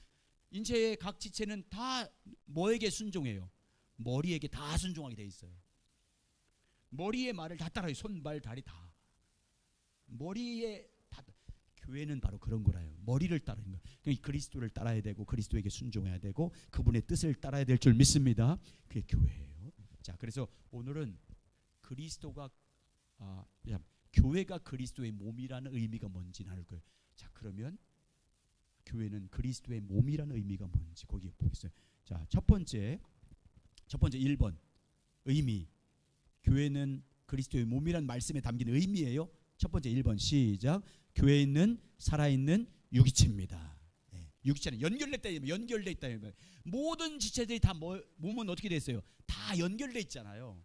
Speaker 1: 인체의 각 지체는 다 뭐에게 순종해요? 머리에게 다 순종하게 돼 있어요. 머리의 말을 다 따라요. 손, 발, 다리 다. 머리에 다. 교회는 바로 그런 거라요. 머리를 따르는 거예요. 그러니까 그리스도를 따라야 되고 그리스도에게 순종해야 되고 그분의 뜻을 따라야 될 줄 믿습니다. 그게 교회예요. 자, 그래서 오늘은 그리스도가 교회가 그리스도의 몸이라는 의미가 뭔지 나눌 거예요. 자, 그러면 교회는 그리스도의 몸이라는 의미가 뭔지 거기에 보겠어요. 자, 첫 번째 1번 의미. 교회는 그리스도의 몸이라는 말씀에 담긴 의미예요. 첫 번째 1번 시작. 교회는 살아있는 유기체입니다. 네, 유기체는 연결돼 있다. 모든 지체들이 다 몸은 어떻게 됐어요? 다 연결돼 있잖아요.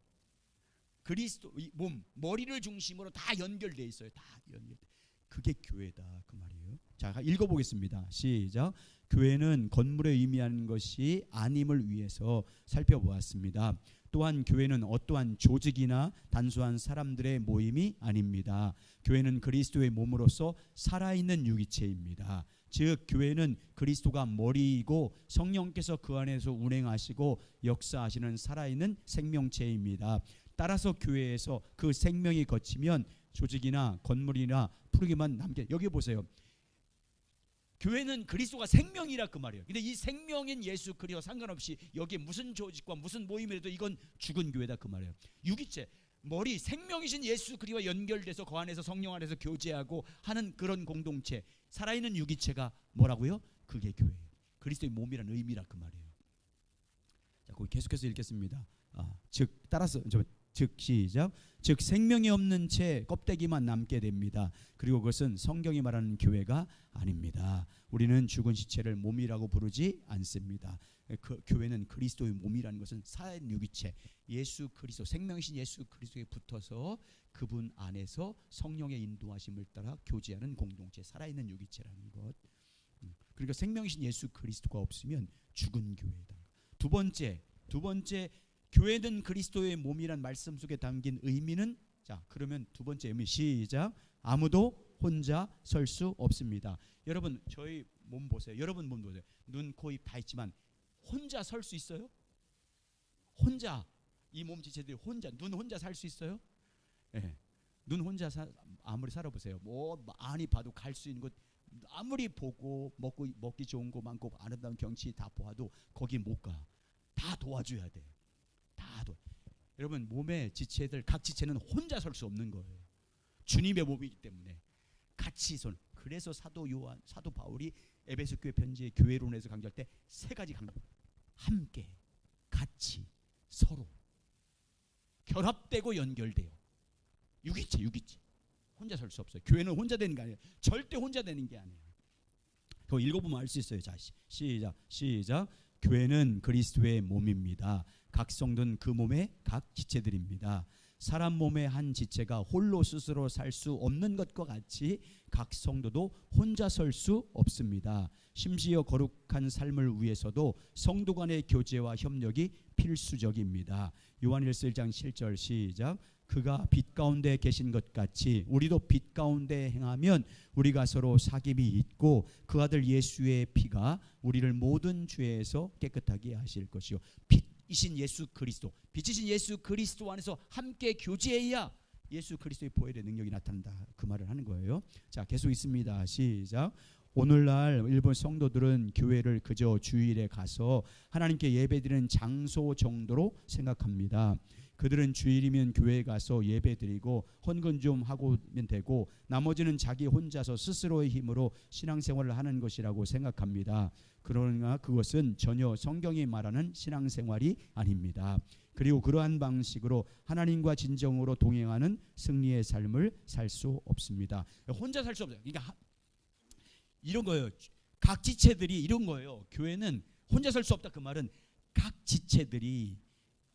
Speaker 1: 그리스도 몸 머리를 중심으로 다 연결돼 있어요. 다 연결. 그게 교회다 그 말이에요. 자, 읽어보겠습니다. 시작. 교회는 건물에 의미하는 것이 아님을 위해서 살펴보았습니다. 또한 교회는 어떠한 조직이나 단순한 사람들의 모임이 아닙니다. 교회는 그리스도의 몸으로서 살아있는 유기체입니다. 즉 교회는 그리스도가 머리이고 성령께서 그 안에서 운행하시고 역사하시는 살아있는 생명체입니다. 따라서 교회에서 그 생명이 거치면 조직이나 건물이나 푸르기만 남게. 여기 보세요. 교회는 그리스도가 생명이라 그 말이에요. 근데 이 생명인 예수 그리스도와 상관없이 여기에 무슨 조직과 무슨 모임이라도 이건 죽은 교회다 그 말이에요. 유기체, 머리, 생명이신 예수 그리스도와 연결돼서 그 안에서 성령 안에서 교제하고 하는 그런 공동체, 살아있는 유기체가 뭐라고요? 그게 교회예요. 그리스도의 몸이라는 의미라 그 말이에요. 자, 거기 계속해서 읽겠습니다. 즉 시작. 즉 생명이 없는 채 껍데기만 남게 됩니다. 그리고 그것은 성경이 말하는 교회가 아닙니다. 우리는 죽은 시체를 몸이라고 부르지 않습니다. 그 교회는 그리스도의 몸이라는 것은 살아있는 유기체, 예수 그리스도, 생명이신 예수 그리스도에 붙어서 그분 안에서 성령의 인도하심을 따라 교제하는 공동체, 살아있는 유기체라는 것. 그러니까 생명이신 예수 그리스도가 없으면 죽은 교회다. 두 번째 교회는 그리스도의 몸이란 말씀 속에 담긴 의미는, 자 그러면 두 번째 의미 시작. 아무도 혼자 설 수 없습니다. 여러분 저희 몸 보세요. 여러분 몸 보세요. 눈, 코, 입 다 있지만 혼자 설 수 있어요? 혼자 이 몸 지체들이 눈 혼자 살 수 있어요? 네. 눈 혼자 아무리 살아보세요. 뭐 많이 봐도 갈 수 있는 곳 아무리 보고 먹기 좋은 거 많고 아름다운 경치 다 보아도 거기 못 가. 다 도와줘야 돼. 여러분 몸의 지체들 각 지체는 혼자 설 수 없는 거예요. 주님의 몸이기 때문에 같이 그래서 사도 바울이 에베소 교회 편지의 교회론에서 강조할 때 세 가지 강조. 함께, 같이, 서로 결합되고 연결돼요. 유기체. 혼자 설 수 없어요. 교회는 혼자 되는 게 아니에요. 절대 혼자 되는 게 아니에요. 그거 읽어보면 알 수 있어요. 자, 시작. 교회는 그리스도의 몸입니다. 각 성도는 그 몸의 각 지체들입니다. 사람 몸의 한 지체가 홀로 스스로 살 수 없는 것과 같이 각 성도도 혼자 설 수 없습니다. 심지어 거룩한 삶을 위해서도 성도 간의 교제와 협력이 필수적입니다. 요한일서 1장 7절 시작. 그가 빛 가운데 계신 것 같이 우리도 빛 가운데 행하면 우리가 서로 사귐이 있고 그 아들 예수의 피가 우리를 모든 죄에서 깨끗하게 하실 것이요. 빛이신 예수 그리스도, 빛이신 예수 그리스도 안에서 함께 교제해야 예수 그리스도의 보혈의 능력이 나타난다, 그 말을 하는 거예요. 자, 계속 있습니다. 시작. 오늘날 일본 성도들은 교회를 그저 주일에 가서 하나님께 예배드리는 장소 정도로 생각합니다. 그들은 주일이면 교회에 가서 예배드리고 헌금 좀 하고면 되고 나머지는 자기 혼자서 스스로의 힘으로 신앙생활을 하는 것이라고 생각합니다. 그러나 그것은 전혀 성경이 말하는 신앙생활이 아닙니다. 그리고 그러한 방식으로 하나님과 진정으로 동행하는 승리의 삶을 살 수 없습니다. 혼자 살 수 없어요. 그러니까 이런 거예요. 각 지체들이 이런 거예요. 교회는 혼자 살 수 없다. 그 말은 각 지체들이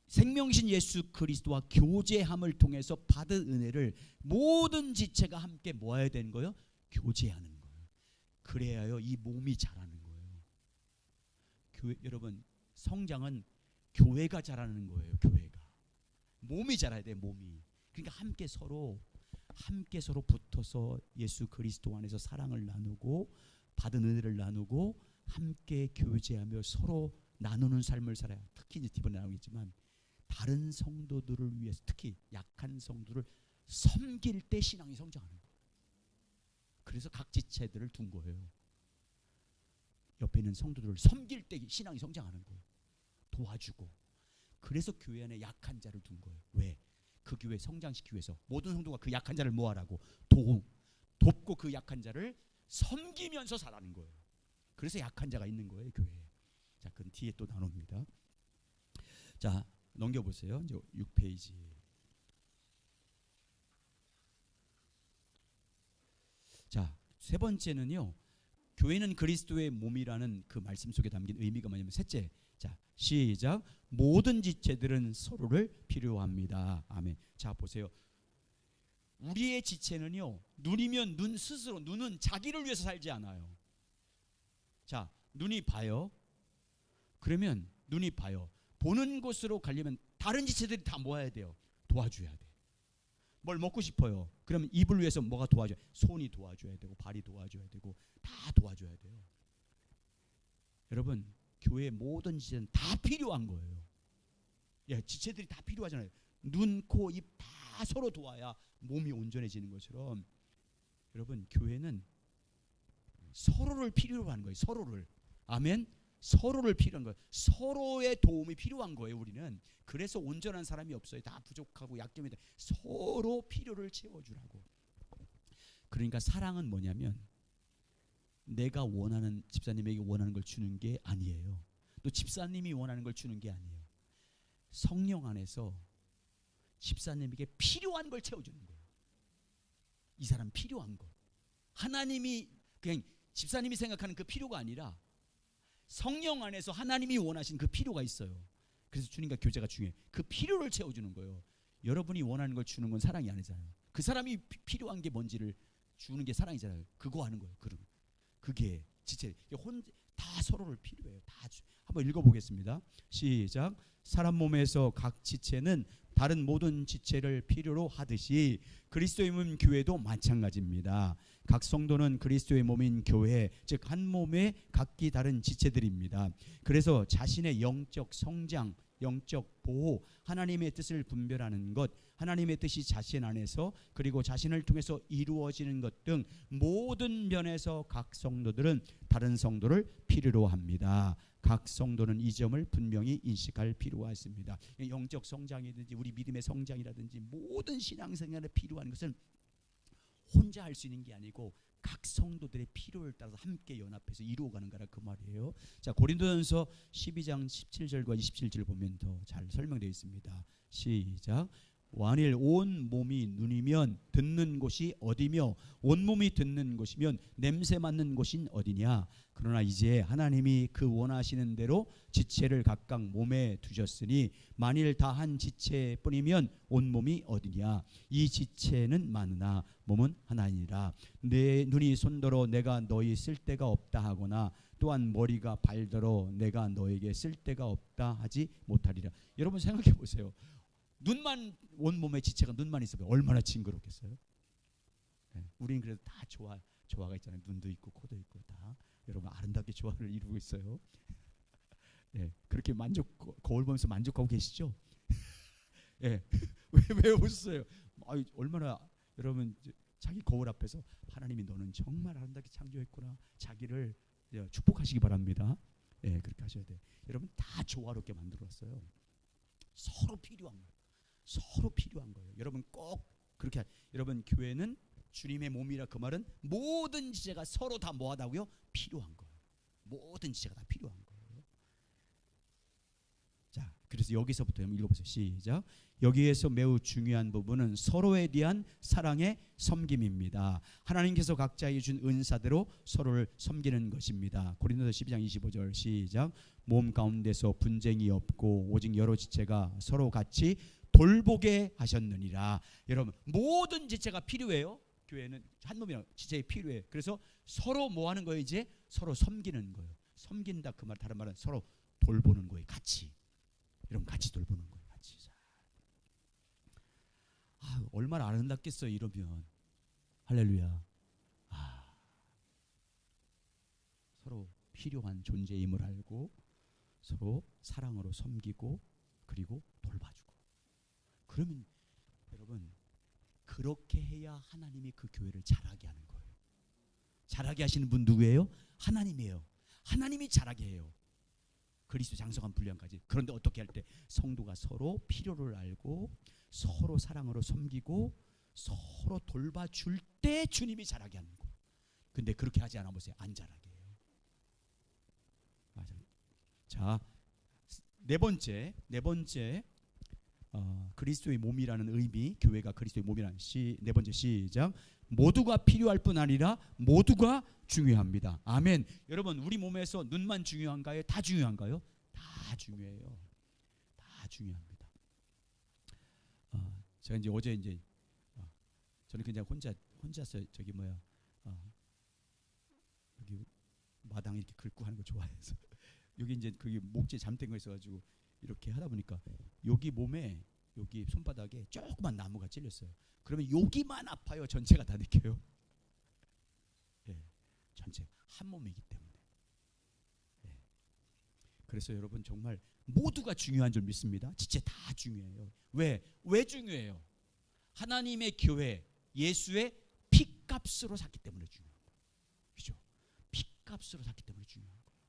Speaker 1: 생명신 예수 그리스도와 교제함을 통해서 받은 은혜를 모든 지체가 함께 모아야 되는 거예요. 교제하는 거예요. 그래야요 이 몸이 자라는 거예요. 교회, 여러분 성장은 교회가 자라는 거예요. 교회가 몸이 자라야 돼. 몸이. 그러니까 함께 서로 붙어서 예수 그리스도 안에서 사랑을 나누고 받은 은혜를 나누고 함께 교제하며 서로 나누는 삶을 살아야. 특히 이제 이번에 나오겠지만 다른 성도들을 위해서 특히 약한 성도를 섬길 때 신앙이 성장하는 거예요. 그래서 각 지체들을 둔 거예요. 옆에 있는 성도들을 섬길 때 신앙이 성장하는 거예요. 도와주고. 그래서 교회 안에 약한 자를 둔 거예요. 왜? 그 교회 성장시키기 위해서 모든 성도가 그 약한 자를 모아라고 돕고 그 약한 자를 섬기면서 살아는 거예요. 그래서 약한 자가 있는 거예요, 교회에. 자, 그건 뒤에 또 나눕니다. 자, 넘겨보세요. 이제 6페이지. 자, 세 번째는요. 교회는 그리스도의 몸이라는 그 말씀 속에 담긴 의미가 뭐냐면 셋째. 자, 시작. 모든 지체들은 서로를 필요합니다. 아멘. 자, 보세요. 우리의 지체는요. 눈이면 눈 스스로, 눈은 자기를 위해서 살지 않아요. 자, 눈이 봐요. 그러면 눈이 봐요. 보는 곳으로 가려면 다른 지체들이 다 모아야 돼요. 도와줘야 돼. 뭘 먹고 싶어요. 그러면 입을 위해서 뭐가 도와줘야 돼? 손이 도와줘야 되고 발이 도와줘야 되고 다 도와줘야 돼요. 여러분 교회 모든 지체는 다 필요한 거예요. 예, 지체들이 다 필요하잖아요. 눈, 코, 입 다 서로 도와야 몸이 온전해지는 것처럼 여러분 교회는 서로를 필요로 하는 거예요. 서로를. 아멘. 서로를 필요한 거예요. 서로의 도움이 필요한 거예요. 우리는. 그래서 온전한 사람이 없어요. 다 부족하고 약점이 돼. 서로 필요를 채워주라고. 그러니까 사랑은 뭐냐면 내가 원하는 집사님에게 원하는 걸 주는 게 아니에요. 또 집사님이 원하는 걸 주는 게 아니에요. 성령 안에서 집사님에게 필요한 걸 채워주는 거예요. 이 사람 필요한 거. 하나님이 그냥 집사님이 생각하는 그 필요가 아니라 성령 안에서 하나님이 원하신 그 필요가 있어요. 그래서 주님과 교제가 중요해요. 그 필요를 채워주는 거예요. 여러분이 원하는 걸 주는 건 사랑이 아니잖아요. 그 사람이 필요한 게 뭔지를 주는 게 사랑이잖아요. 그거 하는 거예요. 그게 지체. 다 서로를 필요해요. 다 한번 읽어보겠습니다. 시작. 사람 몸에서 각 지체는 다른 모든 지체를 필요로 하듯이 그리스도의 몸 교회도 마찬가지입니다. 각 성도는 그리스도의 몸인 교회, 즉 한 몸의 각기 다른 지체들입니다. 그래서 자신의 영적 성장, 영적 보호, 하나님의 뜻을 분별하는 것, 하나님의 뜻이 자신 안에서 그리고 자신을 통해서 이루어지는 것 등 모든 면에서 각 성도들은 다른 성도를 필요로 합니다. 각 성도는 이 점을 분명히 인식할 필요가 있습니다. 영적 성장이든지 우리 믿음의 성장이라든지 모든 신앙생활에 필요한 것은 혼자 할 수 있는 게 아니고 각 성도들의 필요를 따라서 함께 연합해서 이루어가는 거라 그 말이에요. 자, 고린도전서 12장 17절과 27절 보면 더 잘 설명되어 있습니다. 시작. 만일 온 몸이 눈이면 듣는 곳이 어디며 온 몸이 듣는 곳이면 냄새 맡는 곳인 어디냐. 그러나 이제 하나님이 그 원하시는 대로 지체를 각각 몸에 두셨으니 만일 다 한 지체뿐이면 온 몸이 어디냐. 이 지체는 많으나 몸은 하나니라. 내 눈이 손더러 내가 너희 쓸 데가 없다 하거나 또한 머리가 발더러 내가 너에게 쓸 데가 없다 하지 못하리라. 여러분 생각해 보세요. 눈만 온몸의 지체가 눈만 있으면 얼마나 징그럽겠어요? 네. 우리는 그래도 다 조화가 있잖아요. 눈도 있고 코도 있고 다 여러분 아름답게 조화를 이루고 있어요. 네. 그렇게 거울 보면서 만족하고 계시죠? 예. 왜 웃으세요? 얼마나 여러분 자기 거울 앞에서 하나님이 너는 정말 아름답게 창조했구나. 자기를 축복하시기 바랍니다. 예, 그렇게 하셔야 돼요. 여러분 다 조화롭게 만들었어요. 서로 필요한 거예요. 서로 필요한 거예요. 여러분 꼭 그렇게 여러분 교회는 주님의 몸이라 그 말은 모든 지체가 서로 다 뭐하다고요? 필요한 거예요. 모든 지체가 다 필요한 거예요. 자, 그래서 여기서부터 읽어보세요. 시작. 여기에서 매우 중요한 부분은 서로에 대한 사랑의 섬김입니다. 하나님께서 각자에게 준 은사대로 서로를 섬기는 것입니다. 고린도서 12장 25절 시작. 몸 가운데서 분쟁이 없고 오직 여러 지체가 서로 같이 돌보게 하셨느니라. 여러분 모든 지체가 필요해요. 교회는 한 몸이랑 지체가 필요해요. 그래서 서로 뭐 하는 거예요? 이제 서로 섬기는 거예요. 섬긴다 그 말 다른 말은 서로 돌보는 거예요. 같이. 여러분 같이 돌보는 거예요. 같이. 얼마나 아름답겠어요. 이러면 할렐루야. 서로 필요한 존재임을 알고 서로 사랑으로 섬기고 그리고 돌봐주고. 그러면 여러분 그렇게 해야 하나님이 그 교회를 자라게 하는 거예요. 자라게 하시는 분 누구예요? 하나님이에요. 하나님이 자라게 해요. 그리스도 장성한 분량까지. 그런데 어떻게 할 때 성도가 서로 필요를 알고 서로 사랑으로 섬기고 서로 돌봐줄 때 주님이 자라게 하는 거예요. 근데 그렇게 하지 않아 보세요. 안 자라게 해요. 맞아요. 자, 네 번째 그리스도의 몸이라는 의미, 교회가 그리스도의 몸이라는 네 번째 시작. 모두가 필요할 뿐 아니라 모두가 중요합니다. 아멘. 여러분 우리 몸에서 눈만 중요한가요? 다 중요한가요? 다 중요해요. 다 중요합니다. 제가 이제 어제 저는 그냥 혼자서 저기 여기 마당 이렇게 긁고 하는 거 좋아해서 여기 이제 그게 목재 잠든 거 있어가지고 이렇게 하다 보니까 여기 몸에 여기 손바닥에 조그만 나무가 찔렸어요. 그러면 여기만 아파요? 전체가 다 느껴요? 예, 전체 한 몸이기 때문에. 예. 그래서 여러분 정말 모두가 중요한 줄 믿습니다. 지체 다 중요해요. 왜 중요해요? 하나님의 교회 예수의 피값으로 샀기 때문에 중요한 거예요. 그죠? 피값으로 샀기 때문에 중요한 거예요.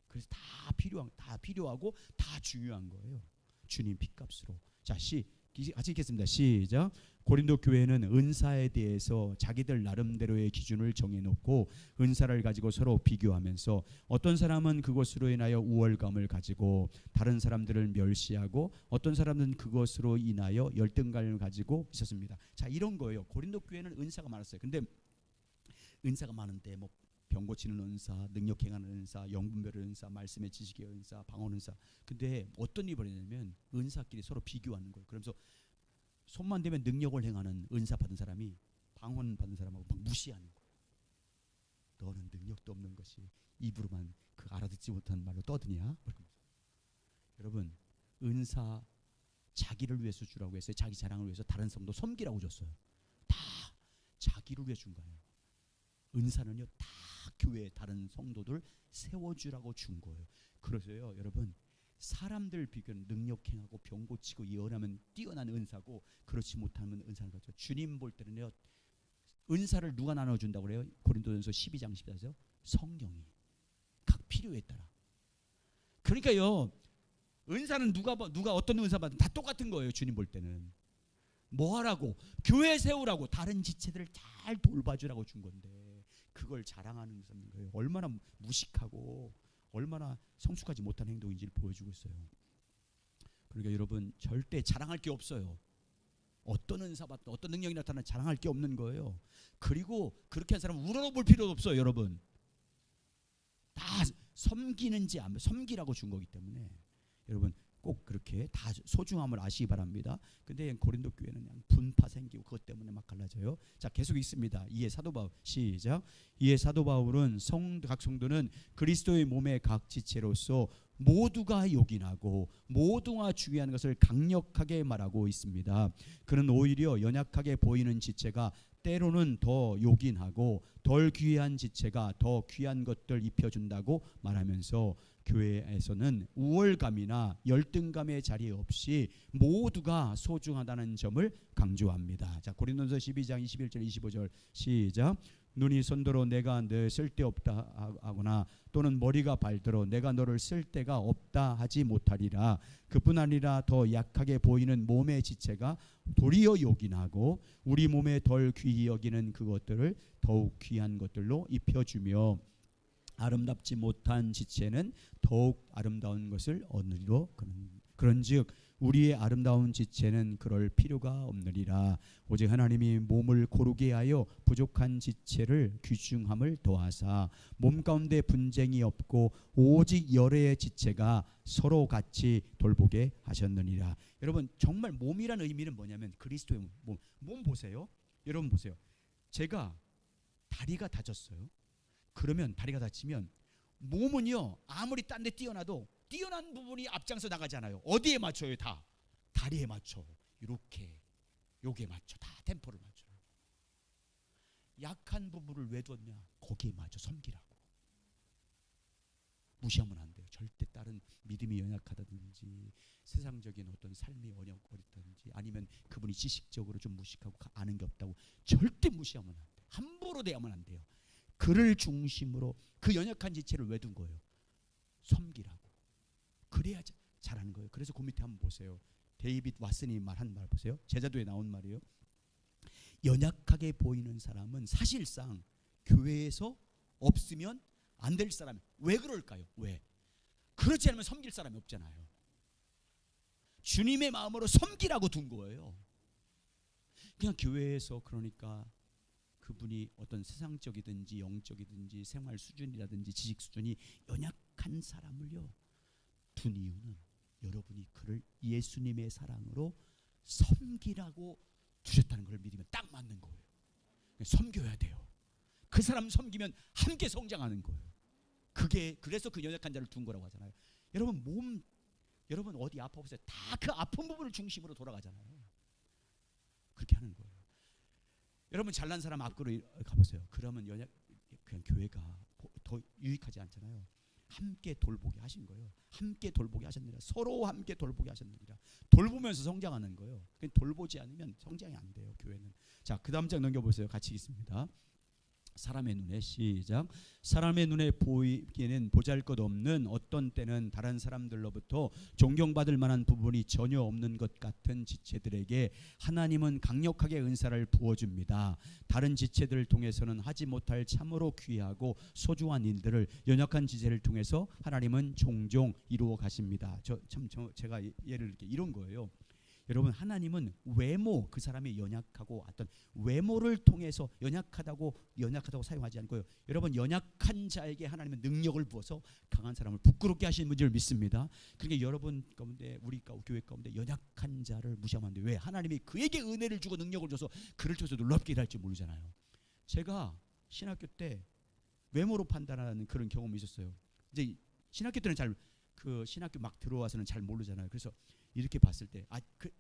Speaker 1: 그래서 다 필요하고 다 중요한 거예요. 주님 피값으로. 자, 같이 읽겠습니다. 시작. 고린도 교회는 은사에 대해서 자기들 나름대로의 기준을 정해놓고 은사를 가지고 서로 비교하면서 어떤 사람은 그것으로 인하여 우월감을 가지고 다른 사람들을 멸시하고 어떤 사람은 그것으로 인하여 열등감을 가지고 있었습니다. 자, 이런 거예요. 고린도 교회는 은사가 많았어요. 근데 은사가 많은데 병 고치는 은사, 능력 행하는 은사, 영분별의 은사, 말씀의 지식의 은사, 방언 은사. 근데 어떤 일이 벌어지냐면 은사끼리 서로 비교하는 거예요. 그러면서 손만 대면 능력을 행하는 은사 받은 사람이 방언 받은 사람하고 막 무시하는 거예요. 너는 능력도 없는 것이 입으로만 그 알아듣지 못하는 말로 떠드냐? 여러분 은사 자기를 위해서 주라고 했어요. 자기 자랑을 위해서 다른 성도 섬기라고 줬어요. 다 자기를 위해 준 거예요. 은사는요 다 교회 다른 성도들 세워주라고 준 거예요. 그래서요 여러분 사람들 비교는 능력행하고 병 고치고 예언하면 뛰어난 은사고 그렇지 못하면 은사는 거죠. 주님 볼 때는요 은사를 누가 나눠준다고 그래요? 고린도전서 12장 14절 성령이 각 필요에 따라. 그러니까요 은사는 누가 어떤 은사 받든 다 똑같은 거예요. 주님 볼 때는 뭐 하라고? 교회 세우라고 다른 지체들을 잘 돌봐주라고 준 건데 그걸 자랑하는 거예요. 얼마나 무식하고 얼마나 성숙하지 못한 행동인지를 보여주고 있어요. 그러니까 여러분 절대 자랑할 게 없어요. 어떤 은사 받든 어떤 능력이 나타나는 자랑할 게 없는 거예요. 그리고 그렇게 한 사람은 우러러볼 필요도 없어요. 여러분 다 섬기는지 안 섬기라고 준 거기 때문에 여러분 꼭 그렇게 다 소중함을 아시기 바랍니다. 근데 고린도 교회는 그냥 분파 생기고 그것 때문에 막 갈라져요. 자, 계속 있습니다. 이에 사도 바울 시작. 이에 사도 바울은 각 성도는 그리스도의 몸의 각 지체로서 모두가 요긴하고 모두가 중요한 것을 강력하게 말하고 있습니다. 그는 오히려 연약하게 보이는 지체가 때로는 더 요긴하고 덜 귀한 지체가 더 귀한 것들 입혀준다고 말하면서 교회에서는 우월감이나 열등감의 자리 없이 모두가 소중하다는 점을 강조합니다. 자, 고린도서 12장 21절 25절 시작. 눈이 손들어 내가 너 쓸데없다 하거나 또는 머리가 발들어 내가 너를 쓸데가 없다 하지 못하리라. 그뿐 아니라 더 약하게 보이는 몸의 지체가 도리어 요긴하고 우리 몸에 덜 귀히 여기는 그것들을 더욱 귀한 것들로 입혀주며 아름답지 못한 지체는 더욱 아름다운 것을 얻으리로. 그런즉 우리의 아름다운 지체는 그럴 필요가 없느니라. 오직 하나님이 몸을 고르게 하여 부족한 지체를 귀중함을 더하사 몸 가운데 분쟁이 없고 오직 여러 지체가 서로 같이 돌보게 하셨느니라. 여러분, 정말 몸이라는 의미는 뭐냐면 그리스도의 몸 보세요. 여러분 보세요. 제가 다리가 다쳤어요. 그러면 다리가 다치면 몸은요 아무리 딴 데 뛰어나도 뛰어난 부분이 앞장서 나가잖아요. 어디에 맞춰요? 다 다리에 맞춰. 이렇게 요게 맞춰. 다 템포를 맞춰. 약한 부분을 왜 뒀냐? 거기에 맞춰 섬기라고. 무시하면 안 돼요. 절대 다른 믿음이 연약하다든지 세상적인 어떤 삶이 어렵다든지 아니면 그분이 지식적으로 좀 무식하고 아는 게 없다고 절대 무시하면 안 돼요. 함부로 대하면 안 돼요. 그를 중심으로 그 연약한 지체를 왜 둔 거예요? 섬기라고. 그래야 잘하는 거예요. 그래서 그 밑에 한번 보세요. 데이빗 왓슨이 말한 말 보세요. 제자도에 나온 말이에요. 연약하게 보이는 사람은 사실상 교회에서 없으면 안 될 사람. 왜 그럴까요? 왜? 그렇지 않으면 섬길 사람이 없잖아요. 주님의 마음으로 섬기라고 둔 거예요. 그냥 교회에서 그러니까 그분이 어떤 세상적이든지 영적이든지 생활 수준이라든지 지식 수준이 연약한 사람을요 둔 이유는 여러분이 그를 예수님의 사랑으로 섬기라고 두셨다는 걸 믿으면 딱 맞는 거예요. 섬겨야 돼요. 그 사람 섬기면 함께 성장하는 거예요. 그게 그래서 그 연약한 자를 둔 거라고 하잖아요. 여러분 어디 아파 보세요. 다 그 아픈 부분을 중심으로 돌아가잖아요. 그렇게 하는 거예요. 여러분 잘난 사람 앞으로 가보세요. 그러면 그냥 교회가 더 유익하지 않잖아요. 함께 돌보게 하신 거예요. 함께 돌보게 하셨느니라. 서로 함께 돌보게 하셨느니라. 돌보면서 성장하는 거예요. 돌보지 않으면 성장이 안 돼요. 교회는. 자, 그 다음 장 넘겨보세요. 같이 있습니다. 사람의 눈에 시작. 사람의 눈에 보이기에는 보잘것없는 어떤 때는 다른 사람들로부터 존경받을 만한 부분이 전혀 없는 것 같은 지체들에게 하나님은 강력하게 은사를 부어줍니다. 다른 지체들을 통해서는 하지 못할 참으로 귀하고 소중한 일들을 연약한 지체를 통해서 하나님은 종종 이루어 가십니다. 제가 예를 이렇게 이런 거예요. 여러분, 하나님은 외모, 그 사람이 연약하고 어떤 외모를 통해서 연약하다고 사용하지 않고요. 여러분, 연약한 자에게 하나님은 능력을 부어서 강한 사람을 부끄럽게 하시는 줄 믿습니다. 그러니까 여러분 가운데, 우리 교회 가운데 연약한 자를 무시하면 안 돼요. 왜? 하나님이 그에게 은혜를 주고 능력을 줘서 그를 통해서 놀랍게 일할지 모르잖아요. 제가 신학교 때 외모로 판단하는 그런 경험이 있었어요. 이제 신학교 때는 신학교 막 들어와서는 잘 모르잖아요. 그래서 이렇게 봤을 때,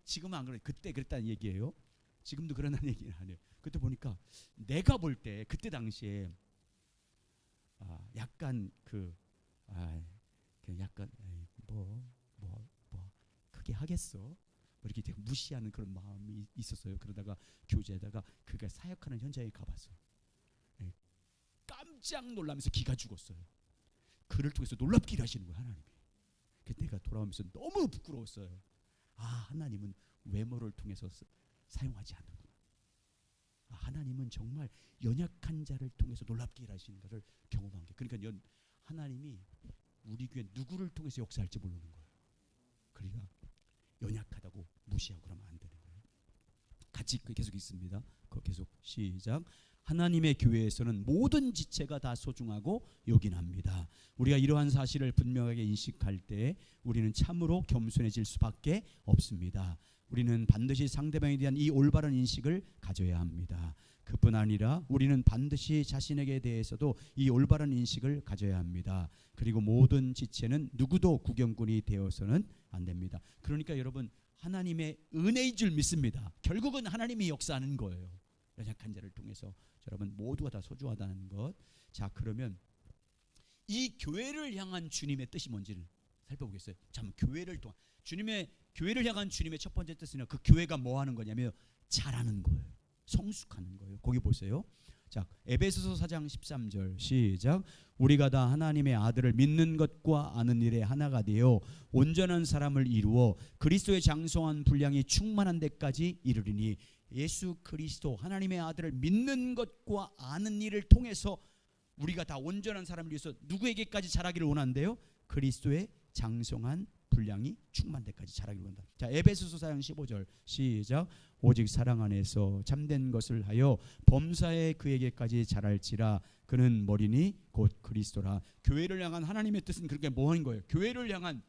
Speaker 1: 지금은 안 그래. 그때 그랬다는 얘기예요. 지금도 그러는 얘기는 아니에요. 그때 보니까 내가 볼 때 그때 당시에 약간 약간 크게 하겠어. 뭐 이렇게 되게 무시하는 그런 마음이 있었어요. 그러다가 교제하다가 그가 사역하는 현장에 가봤어. 깜짝 놀라면서 기가 죽었어요. 그를 통해서 놀랍게 일하시는 거예요, 하나님이. 그래서 내가 돌아오면서 너무 부끄러웠어요. 하나님은 외모를 통해서 사용하지 않는구나. 하나님은 정말 연약한 자를 통해서 놀랍게 일하시는 것을 경험한 게. 그러니까 하나님이 우리 교회 누구를 통해서 역사할지 모르는 거예요. 그러니까 연약하다고 무시하고 그러면 안 되는 거예요. 같이 계속 있습니다. 계속 시작. 하나님의 교회에서는 모든 지체가 다 소중하고 요긴합니다. 우리가 이러한 사실을 분명하게 인식할 때 우리는 참으로 겸손해질 수밖에 없습니다. 우리는 반드시 상대방에 대한 이 올바른 인식을 가져야 합니다. 그뿐 아니라 우리는 반드시 자신에게 대해서도 이 올바른 인식을 가져야 합니다. 그리고 모든 지체는 누구도 구경꾼이 되어서는 안 됩니다. 그러니까 여러분, 하나님의 은혜인 줄 믿습니다. 결국은 하나님이 역사하는 거예요. 연약한 자를 통해서 여러분 모두가 다 소중하다는 것. 자, 그러면 이 교회를 향한 주님의 뜻이 뭔지를 살펴보겠어요. 참, 교회를 통한 주님의 교회를 향한 주님의 첫 번째 뜻은 그 교회가 뭐 하는 거냐면 자라는 거예요. 성숙하는 거예요. 거기 보세요. 자, 에베소서 4장 13절 시작. 우리가 다 하나님의 아들을 믿는 것과 아는 일에 하나가 되어 온전한 사람을 이루어 그리스도의 장성한 분량이 충만한 데까지 이르리니. 예수 그리스도 하나님의 아들을 믿는 것과 아는 일을 통해서 우리가 다 온전한 사람을 위해서 누구에게까지 자라기를 원한대요? 그리스도의 장성한 분량이 충만한 데까지 자라기를 원한다. 자, 에베소서 4장 15절 시작. 오직 사랑 안에서 참된 것을 하여 범사에 그에게까지 자랄지라. 그는 머리니 곧 그리스도라. 교회를 향한 하나님의 뜻은 그렇게 뭐 하는 거예요? 교회를 향한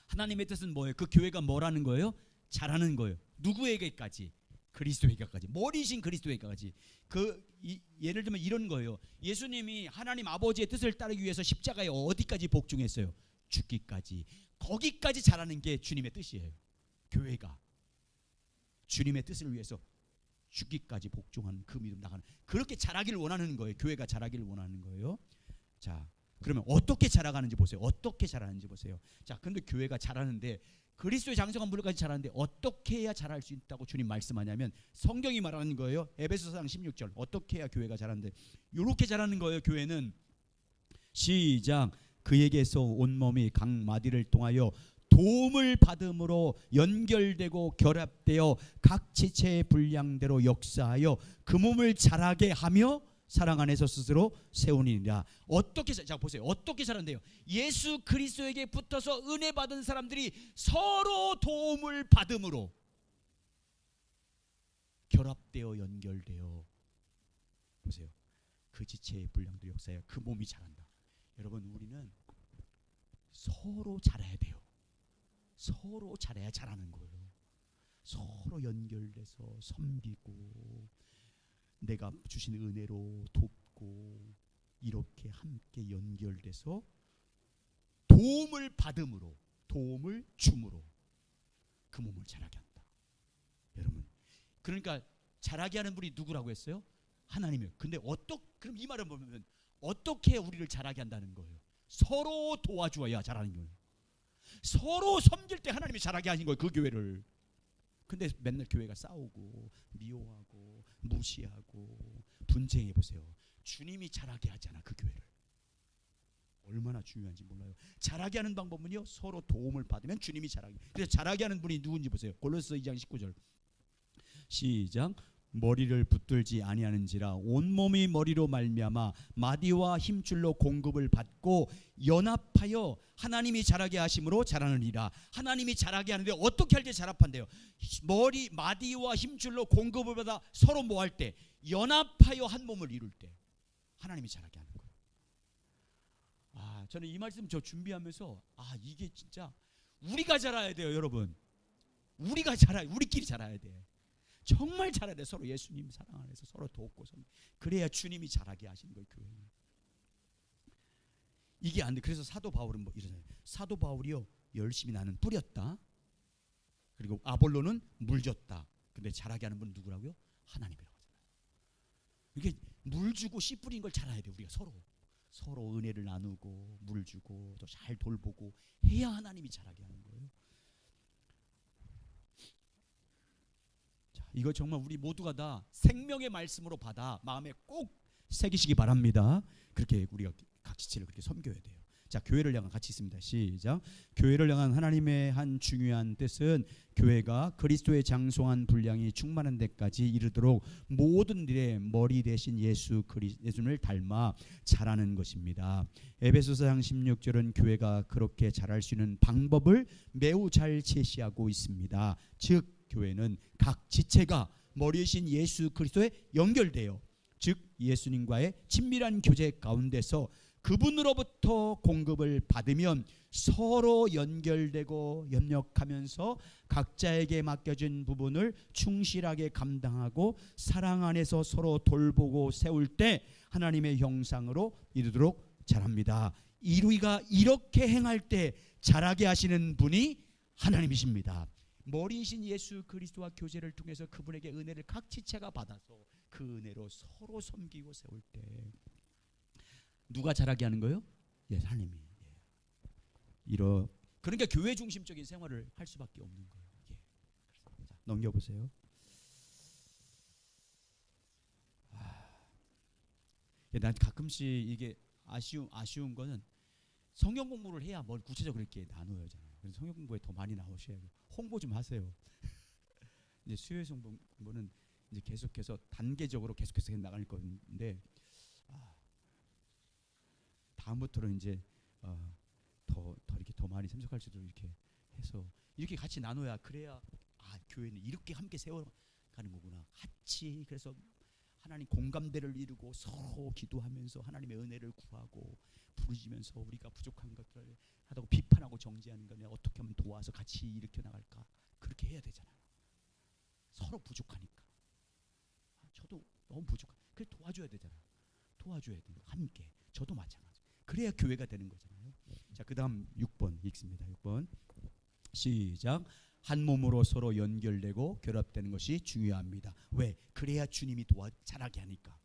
Speaker 1: 하나님의 뜻은 뭐예요? 그 교회가 뭐라는 거예요? 자라는 거예요. 누구에게까지? 그리스도에게까지. 머리신 그리스도에게까지. 예를 들면 이런 거예요. 예수님이 하나님 아버지의 뜻을 따르기 위해서 십자가에 어디까지 복종했어요? 죽기까지. 거기까지 자라는 게 주님의 뜻이에요. 교회가 주님의 뜻을 위해서 죽기까지 복종하는 그 믿음 나가는, 그렇게 자라기를 원하는 거예요. 교회가 자라기를 원하는 거예요. 자, 그러면 어떻게 자라가는지 보세요. 어떻게 자라는지 보세요. 자, 근데 교회가 자라는데, 그리스도의 장성한 분량까지 자라는데 어떻게 해야 자랄 수 있다고 주님 말씀하냐면 성경이 말하는 거예요. 에베소서 4장 16절. 어떻게 해야 교회가 자라는데, 이렇게 자라는 거예요. 교회는 시작. 그에게서 온몸이 각 마디를 통하여 도움을 받음으로 연결되고 결합되어 각 지체의 분량대로 역사하여 그 몸을 자라게 하며 사랑 안에서 스스로 세우니라. 어떻게, 자 보세요. 어떻게 자란대요? 예수 그리스도에게 붙어서 은혜 받은 사람들이 서로 도움을 받음으로 결합되어 연결되어, 보세요. 그 지체의 분량도 역사하여 그 몸이 자란다. 여러분, 우리는 서로 자라야 돼요. 서로 자라야 자라는 거예요. 서로 연결돼서 섬기고 내가 주신 은혜로 돕고 이렇게 함께 연결돼서 도움을 받음으로, 도움을 줌으로 그 몸을 자라게 한다. 여러분, 그러니까 자라게 하는 분이 누구라고 했어요? 하나님이에요. 근데 그럼 이 말을 보면 어떻게 우리를 자라게 한다는 거예요? 서로 도와주어야 자라는 거예요. 서로 섬길 때 하나님이 자라게 하신 거예요, 그 교회를. 근데 맨날 교회가 싸우고 미워하고 무시하고 분쟁해 보세요. 주님이 자라게 하잖아, 그 교회를. 얼마나 중요한지 몰라요. 자라게 하는 방법은요, 서로 도움을 받으면 주님이 자라게. 그래서 자라게 하는 분이 누군지 보세요. 골로새 2장 19절 시작. 머리를 붙들지 아니하는지라 온몸이 머리로 말미암아 마디와 힘줄로 공급을 받고 연합하여 하나님이 자라게 하심으로 자라느니라. 하나님이 자라게 하는데 어떻게 할 때 자랍한대요? 마디와 힘줄로 공급을 받아 서로 뭐 할 때? 연합하여 한 몸을 이룰 때 하나님이 자라게 하는 거예요. 저는 이 말씀 준비하면서 이게 진짜 우리가 자라야 돼요, 여러분. 우리끼리 자라야 돼. 정말 자라야 돼. 서로 예수님 사랑 안에서 서로 돕고 그래야 주님이 자라게 하시는 거예요, 교회는. 이게 안 돼. 그래서 사도 바울은 뭐 이러잖아요. 사도 바울이요, 열심히 나는 뿌렸다. 그리고 아볼로는 물 줬다. 근데 자라게 하는 분은 누구라고요? 하나님이라고 하잖아요. 이게 물 주고 씨 뿌린 걸 자라야 돼. 우리가 서로 은혜를 나누고 물 주고 또 잘 돌보고 해야 하나님이 자라게 하는 거예요. 이거 정말 우리 모두가 다 생명의 말씀으로 받아 마음에 꼭 새기시기 바랍니다. 그렇게 우리가 각 지체를 그렇게 섬겨야 돼요. 자, 교회를 향한 같이 있습니다. 시작. 교회를 향한 하나님의 한 중요한 뜻은 교회가 그리스도의 장성한 분량이 충만한 데까지 이르도록 모든 일의 머리 대신 예수를 닮아 자라는 것입니다. 에베소서 4장 16절은 교회가 그렇게 자랄 수 있는 방법을 매우 잘 제시하고 있습니다. 즉 교회는 각 지체가 머리이신 예수 그리스도에 연결돼요. 예수님과의 친밀한 교제 가운데서 그분으로부터 공급을 받으면 서로 연결되고 협력하면서 각자에게 맡겨진 부분을 충실하게 감당하고 사랑 안에서 서로 돌보고 세울 때 하나님의 형상으로 이르도록 자랍니다. 우리가 이렇게 행할 때 자라게 하시는 분이 하나님이십니다. 머리이신 예수 그리스도와 교제를 통해서 그분에게 은혜를 각 지체가 받아서 그 은혜로 서로 섬기고 세울 때 누가 자라게 하는 거예요? 예, 하나님이. 그러니까 교회 중심적인 생활을 할 수밖에 없는 거예요. 예. 자, 넘겨보세요. 난 가끔씩 이게 아쉬운 거는 성경 공부를 해야 뭘 구체적으로 이렇게 나눠야 하잖아요. 그래서 성경 공부에 더 많이 나오셔야 돼요. 홍보 좀 하세요. 이제 수요일 성경 공부는 이제 계속해서 단계적으로 계속해서 나갈 건데 다음부터는 이제 더 이렇게 더 많이 참석할 수 있도록 이렇게 해서 이렇게 같이 나눠야 그래야 교회는 이렇게 함께 세워가는 거구나. 같이 그래서 하나님 공감대를 이루고 서로 기도하면서 하나님의 은혜를 구하고 부르짖으면서 우리가 부족한 것들을 하다고 비판하고 정죄하는 거냐 어떻게 하면 도와서 같이 일으켜 나갈까 그렇게 해야 되잖아요. 서로 부족하니까 저도 너무 부족하. 그래 도와줘야 되잖아요. 도와줘야 돼요. 함께 저도 마찬가지. 그래야 교회가 되는 거잖아요. 자, 그다음 6번 읽습니다. 6번 시작. 한 몸으로 서로 연결되고 결합되는 것이 중요합니다. 왜? 그래야 주님이 자라게 하니까.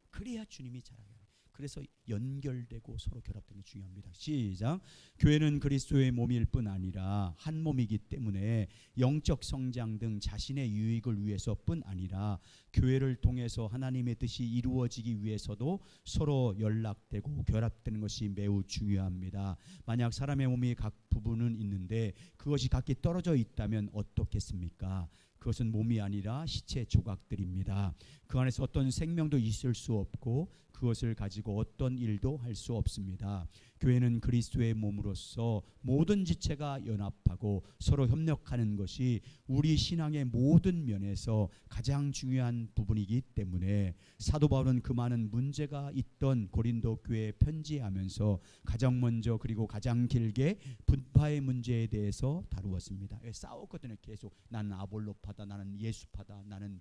Speaker 1: 그래야 주님이 자라게 하니까. 그래서 연결되고 서로 결합되는 게 중요합니다. 시작. 교회는 그리스도의 몸일 뿐 아니라 한 몸이기 때문에 영적 성장 등 자신의 유익을 위해서뿐 아니라 교회를 통해서 하나님의 뜻이 이루어지기 위해서도 서로 연락되고 결합되는 것이 매우 중요합니다. 만약 사람의 몸이 각 부분은 있는데 그것이 각기 떨어져 있다면 어떻겠습니까? 그것은 몸이 아니라 시체 조각들입니다. 그 안에서 어떤 생명도 있을 수 없고 그것을 가지고 어떤 일도 할 수 없습니다. 교회는 그리스도의 몸으로서 모든 지체가 연합하고 서로 협력하는 것이 우리 신앙의 모든 면에서 가장 중요한 부분이기 때문에 사도 바울은 그 많은 문제가 있던 고린도 교회에 편지하면서 가장 먼저 그리고 가장 길게 분파의 문제에 대해서 다루었습니다. 싸웠거든요. 계속 나는 아볼로파다, 나는 예수파다, 나는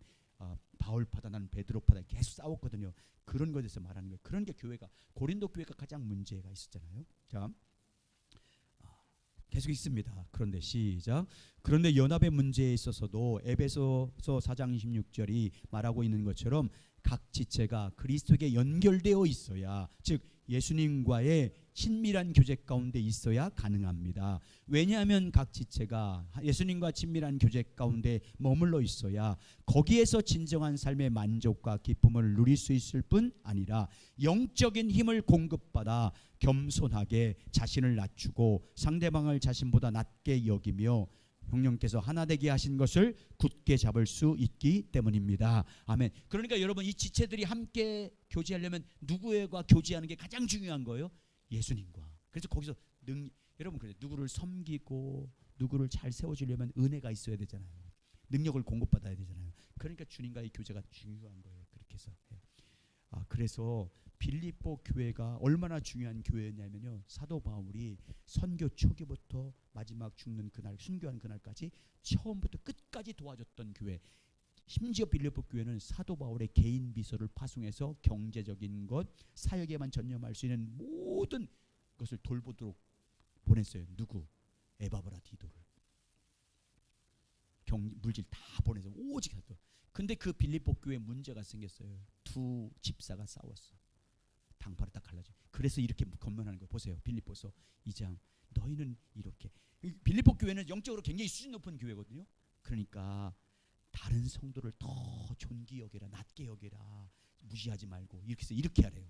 Speaker 1: 바울파다, 나는 베드로파다 계속 싸웠거든요. 그런 것에 대해서 말하는 거예요. 그런 게 교회가 고린도 교회가 가장 문제가 있었잖아요. 자, 계속 있습니다. 그런데 시작. 그런데 연합의 문제에 있어서도 에베소서 4장 26절이 말하고 있는 것처럼 각 지체가 그리스도에게 연결되어 있어야, 즉 예수님과의 친밀한 교제 가운데 있어야 가능합니다. 왜냐하면 각 지체가 예수님과 친밀한 교제 가운데 머물러 있어야 거기에서 진정한 삶의 만족과 기쁨을 누릴 수 있을 뿐 아니라 영적인 힘을 공급받아 겸손하게 자신을 낮추고 상대방을 자신보다 낮게 여기며 성령께서 하나 되게 하신 것을 굳게 잡을 수 있기 때문입니다. 아멘. 그러니까 여러분, 이 지체들이 함께 교제하려면 누구와 교제하는 게 가장 중요한 거예요? 예수님과. 그래서 거기서 여러분, 그래, 누구를 섬기고 누구를 잘 세워주려면 은혜가 있어야 되잖아요. 능력을 공급받아야 되잖아요. 그러니까 주님과의 교제가 중요한 거예요. 그렇게 해서. 그래서 빌립보 교회가 얼마나 중요한 교회였냐면요, 사도 바울이 선교 초기부터 마지막 죽는 그날, 순교하는 그날까지 처음부터 끝까지 도와줬던 교회. 심지어 빌립보 교회는 사도 바울의 개인 비서를 파송해서 경제적인 것, 사역에만 전념할 수 있는 모든 것을 돌보도록 보냈어요. 누구? 에바브라 디도를. 물질 다 보내서 오직 하도. 근데 그 빌립보 교회에 문제가 생겼어요. 두 집사가 싸웠어. 당파로 딱 갈라져. 그래서 이렇게 건면하는 거예요. 보세요. 빌립보서 2장. 너희는 이렇게. 빌립보 교회는 영적으로 굉장히 수준 높은 교회거든요. 그러니까 다른 성도를 더 존귀 여겨라, 낮게 여겨라, 무시하지 말고 이렇게 해서 이렇게 하래요.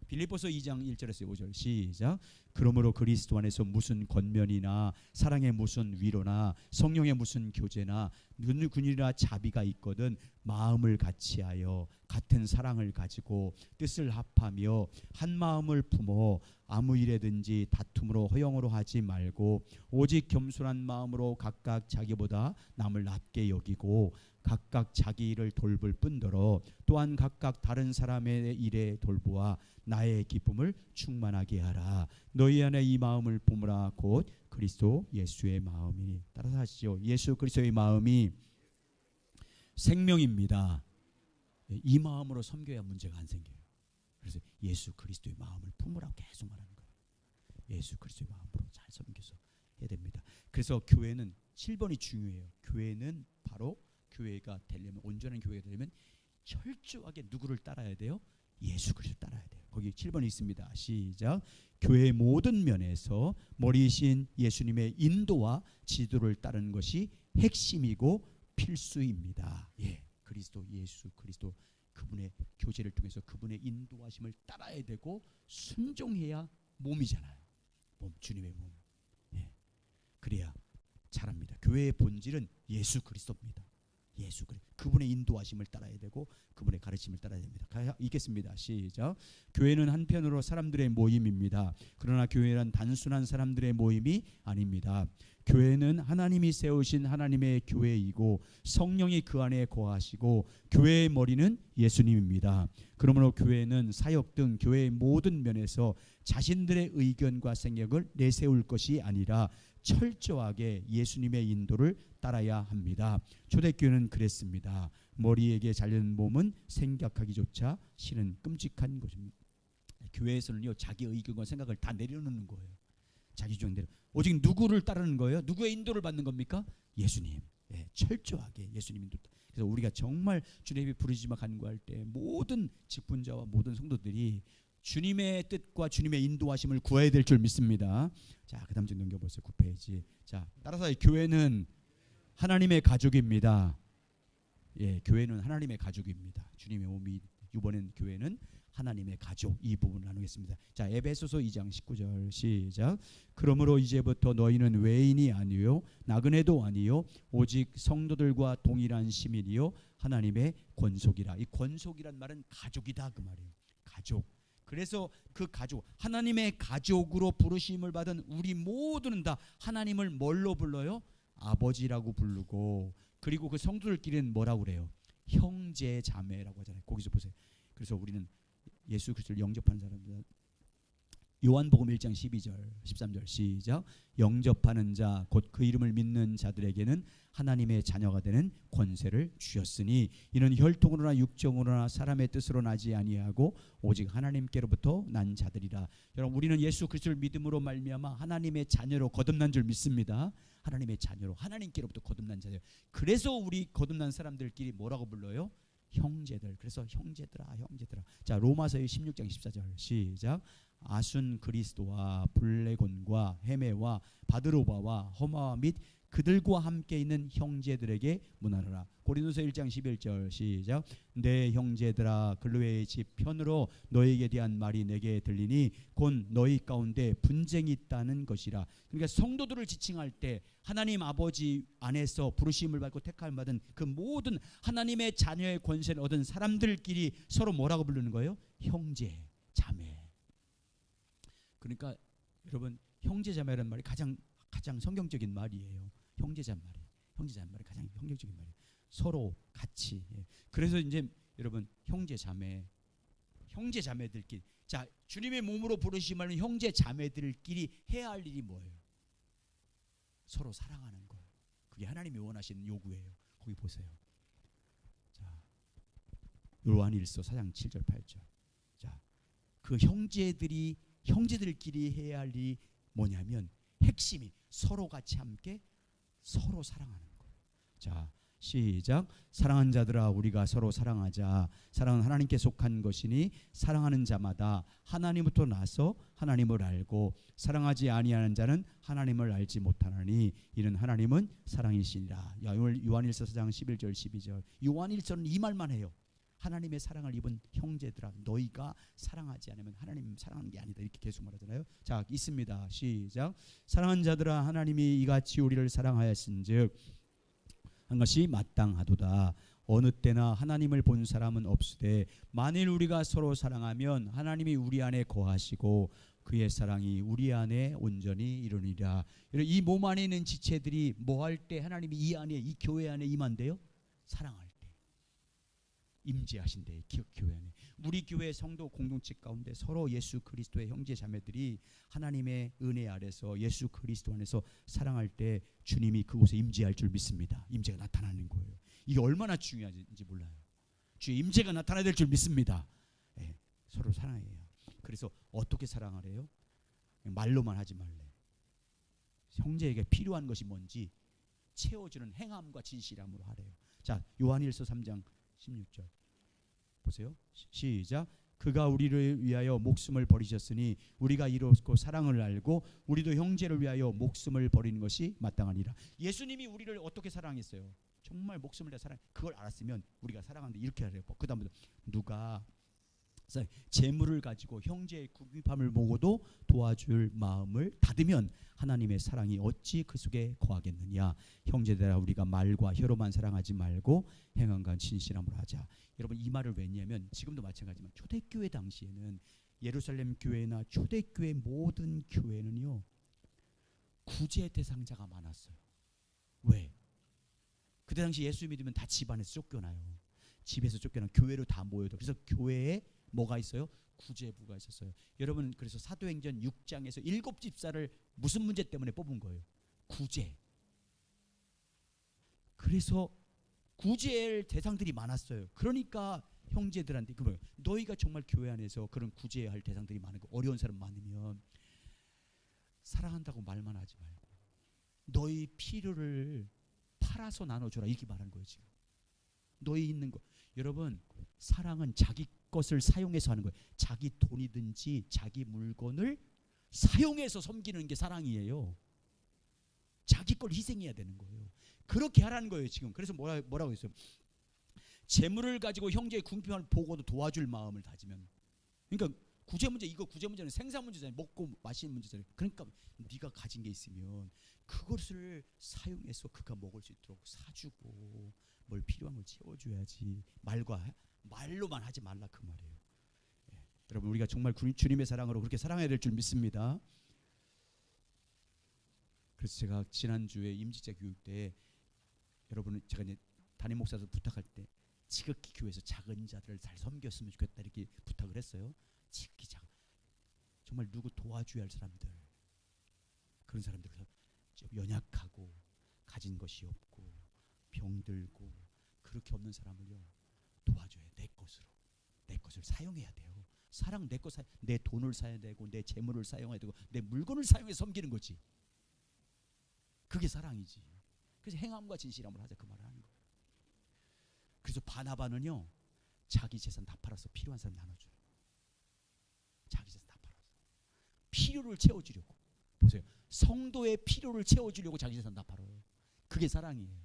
Speaker 1: 빌립보서 2장 1절에서 5절 시작. 그러므로 그리스도 안에서 무슨 권면이나 사랑의 무슨 위로나 성령의 무슨 교제나 군이나 자비가 있거든 마음을 같이하여 같은 사랑을 가지고 뜻을 합하며 한 마음을 품어 아무 일에든지 다툼으로 허영으로 하지 말고 오직 겸손한 마음으로 각각 자기보다 남을 낮게 여기고 각각 자기 일을 돌볼 뿐더러 또한 각각 다른 사람의 일에 돌보아 나의 기쁨을 충만하게 하라. 너희 안에 이 마음을 품으라. 곧 그리스도 예수의 마음이. 따라서 하시죠. 예수 그리스도의 마음이 생명입니다. 이 마음으로 섬겨야 문제가 안 생겨요. 그래서 예수 그리스도의 마음을 품으라고 계속 말하는 거예요. 예수 그리스도의 마음으로 잘 섬겨서 해야 됩니다. 그래서 교회는 7번이 중요해요. 교회는 바로 교회가 되려면, 온전한 교회가 되려면 철저하게 누구를 따라야 돼요? 예수 그리스도를 따라야 돼요. 거기 7번이 있습니다. 시작. 교회의 모든 면에서 머리이신 예수님의 인도와 지도를 따르는 것이 핵심이고 필수입니다. 예, 그리스도 예수 그리스도 그분의 교제를 통해서 그분의 인도하심을 따라야 되고 순종해야 몸이잖아요. 몸, 주님의 몸. 예, 그래야 잘합니다. 교회의 본질은 예수 그리스도입니다. 예수 그리스도 그분의 인도하심을 따라야 되고 그분의 가르침을 따라야 됩니다. 읽겠습니다. 시작. 교회는 한편으로 사람들의 모임입니다. 그러나 교회란 단순한 사람들의 모임이 아닙니다. 교회는 하나님이 세우신 하나님의 교회이고 성령이 그 안에 거하시고 교회의 머리는 예수님입니다. 그러므로 교회는 사역 등 교회의 모든 면에서 자신들의 의견과 생각을 내세울 것이 아니라 철저하게 예수님의 인도를 따라야 합니다. 초대교회는 그랬습니다. 머리에게 잘린 몸은 생각하기조차 싫은 끔찍한 것입니다. 교회에서는요, 자기 의견과 생각을 다 내려놓는 거예요. 자기 주장대로. 오직 누구를 따르는 거예요? 누구의 인도를 받는 겁니까? 예수님. 예, 철저하게 예수님 인도. 그래서 우리가 정말 주님이 부르짖어 간구할 때 모든 직분자와 모든 성도들이 주님의 뜻과 주님의 인도하심을 구해야 될 줄 믿습니다. 자, 그 다음 좀 넘겨보세요. 9페이지. 자, 따라서 교회는 하나님의 가족입니다. 예, 교회는 하나님의 가족입니다. 주님의 몸이, 이번엔 교회는 하나님의 가족. 이 부분을 나누겠습니다. 자, 에베소서 2장 19절 시작. 그러므로 이제부터 너희는 외인이 아니요 나그네도 아니요 오직 성도들과 동일한 시민이요 하나님의 권속이라. 이 권속이란 말은 가족이다 그 말이에요. 가족. 그래서 그 가족, 하나님의 가족으로 부르심을 받은 우리 모두는 다 하나님을 뭘로 불러요? 아버지라고 부르고, 그리고 그 성도들끼리는 뭐라고 그래요? 형제 자매라고 하잖아요. 거기서 보세요. 그래서 우리는 예수 그리스도를 영접하는 사람들, 요한복음 1장 12절 13절 시작. 영접하는 자 곧 그 이름을 믿는 자들에게는 하나님의 자녀가 되는 권세를 주셨으니 이는 혈통으로나 육정으로나 사람의 뜻으로 나지 아니하고 오직 하나님께로부터 난 자들이라. 여러분, 우리는 예수 그리스도를 믿음으로 말미암아 하나님의 자녀로 거듭난 줄 믿습니다. 하나님의 자녀로, 하나님께로부터 거듭난 자녀. 그래서 우리 거듭난 사람들끼리 뭐라고 불러요? 형제들. 그래서 형제들아 형제들아. 자, 로마서의 16장 14절 시작. 아순 그리스도와 블레곤과 헤메와 바드로바와 허마와 및 그들과 함께 있는 형제들에게 문하라. 고린도서 1장 11절 시작. 내 형제들아 글로의 집 편으로 너에게 대한 말이 내게 들리니 곧 너희 가운데 분쟁이 있다는 것이라. 그러니까 성도들을 지칭할 때 하나님 아버지 안에서 부르심을 받고 택함을 받은 그 모든 하나님의 자녀의 권세를 얻은 사람들끼리 서로 뭐라고 부르는 거예요? 형제, 자매. 그러니까 여러분, 형제자매라는 말이 가장 성경적인 말이에요. 형제자매. 형제자매는 가장 성경적인 말이에요. 서로 같이. 예. 그래서 이제 여러분, 형제자매들끼리. 자, 주님의 몸으로 부르심하는 형제자매들끼리 해야 할 일이 뭐예요? 서로 사랑하는 거예요. 그게 하나님이 원하시는 요구예요. 거기 보세요. 자, 요한일서 4장 7절 8절. 자, 그 형제들끼리 해야 할 일이 뭐냐면 핵심이 서로 같이 함께 서로 사랑하는 거예요. 자, 시작. 사랑하는 자들아 우리가 서로 사랑하자. 사랑은 하나님께 속한 것이니 사랑하는 자마다 하나님부터 나서 하나님을 알고 사랑하지 아니하는 자는 하나님을 알지 못하나니 이는 하나님은 사랑이시니라. 요한일서 4장 11절 12절. 요한일서는 이 말만 해요. 하나님의 사랑을 입은 형제들아 너희가 사랑하지 않으면 하나님 사랑하는 게 아니다. 이렇게 계속 말하잖아요. 자, 있습니다. 시작. 사랑하는 자들아 하나님이 이같이 우리를 사랑하였은즉 한 것이 마땅하도다. 어느 때나 하나님을 본 사람은 없으되 만일 우리가 서로 사랑하면 하나님이 우리 안에 거하시고 그의 사랑이 우리 안에 온전히 이루니라. 이 몸 안에 있는 지체들이 뭐 할 때 하나님이 이 안에, 이 교회 안에 임한대요? 사랑할 때 임재하신대. 교회 안에 우리 교회 성도 공동체 가운데 서로 예수 그리스도의 형제 자매들이 하나님의 은혜 아래서 예수 그리스도 안에서 사랑할 때 주님이 그곳에 임재할 줄 믿습니다. 임재가 나타나는 거예요. 이게 얼마나 중요한지 몰라요. 주의 임재가 나타나야 될 줄 믿습니다. 네, 서로 사랑해요. 그래서 어떻게 사랑하래요? 말로만 하지 말래. 형제에게 필요한 것이 뭔지 채워주는 행함과 진실함으로 하래요. 자, 요한일서 3장 16절 보세요. 시작. 그가 우리를 위하여 목숨을 버리셨으니 우리가 이로써 사랑을 알고 우리도 형제를 위하여 목숨을 버리는 것이 마땅하니라. 예수님이 우리를 어떻게 사랑했어요? 정말 목숨을 다 사랑. 그걸 알았으면 우리가 사랑하는데 이렇게 하래요. 그 다음에 누가 재물을 가지고 형제의 궁핍함을 보고도 도와줄 마음을 닫으면 하나님의 사랑이 어찌 그 속에 거하겠느냐. 형제들아 우리가 말과 혀로만 사랑하지 말고 행함과 진실함으로 하자. 여러분 이 말을 왜 했냐면 지금도 마찬가지지만 초대교회 당시에는 예루살렘 교회나 초대교회 모든 교회는요 구제 대상자가 많았어요. 왜? 그때 당시 예수 믿으면 다 집안에서 쫓겨나요. 집에서 쫓겨나 교회로 다 모여도. 그래서 교회에 뭐가 있어요? 구제부가 있었어요. 여러분 그래서 사도행전 6장에서 7집사를 무슨 문제 때문에 뽑은 거예요? 구제. 그래서 구제할 대상들이 많았어요. 그러니까 형제들한테 그 뭐예요? 너희가 정말 교회 안에서 그런 구제할 대상들이 많은 거, 어려운 사람 많으면 사랑한다고 말만 하지 말고 너희 필요를 팔아서 나눠줘라 이렇게 말하는 거예요. 지금 너희 있는 거. 여러분 사랑은 자기 것을 사용해서 하는 거예요. 자기 돈이든지 자기 물건을 사용해서 섬기는 게 사랑이에요. 자기 걸 희생해야 되는 거예요. 그렇게 하라는 거예요 지금. 그래서 뭐라고 했어요? 재물을 가지고 형제의 궁핍함을 보고도 도와줄 마음을 다지면. 그러니까 구제 문제, 이거 구제 문제는 생산 문제잖아요. 먹고 마시는 문제잖아요. 그러니까 네가 가진 게 있으면 그것을 사용해서 그가 먹을 수 있도록 사주고 뭘 필요한 걸 채워줘야지. 말로만 하지 말라 그 말이에요. 예. 여러분 우리가 정말 주님의 사랑으로 그렇게 사랑해야 될 줄 믿습니다. 그래서 제가 지난주에 임직자 교육 때 여러분 제가 이제 담임 목사도 부탁할 때 지극히 교회에서 작은 자들을 잘 섬겼으면 좋겠다 이렇게 부탁을 했어요. 지극히 작은 정말 누구 도와줘야 할 사람들, 그런 사람들을 연약하고 가진 것이 없고 병들고 그렇게 없는 사람을요 도와줘야 내 것을 사용해야 돼요. 사랑 내 돈을 사야 되고 내 재물을 사용해야 되고 내 물건을 사용해서 섬기는 거지. 그게 사랑이지. 그래서 행함과 진실함을 하자 그 말을 하는 거예요. 그래서 바나바는요 자기 재산 다 팔아서 필요한 사람 나눠줘요. 자기 재산 다 팔아서 필요를 채워주려고. 보세요. 성도의 필요를 채워주려고 자기 재산 다 팔아요. 그게 사랑이에요.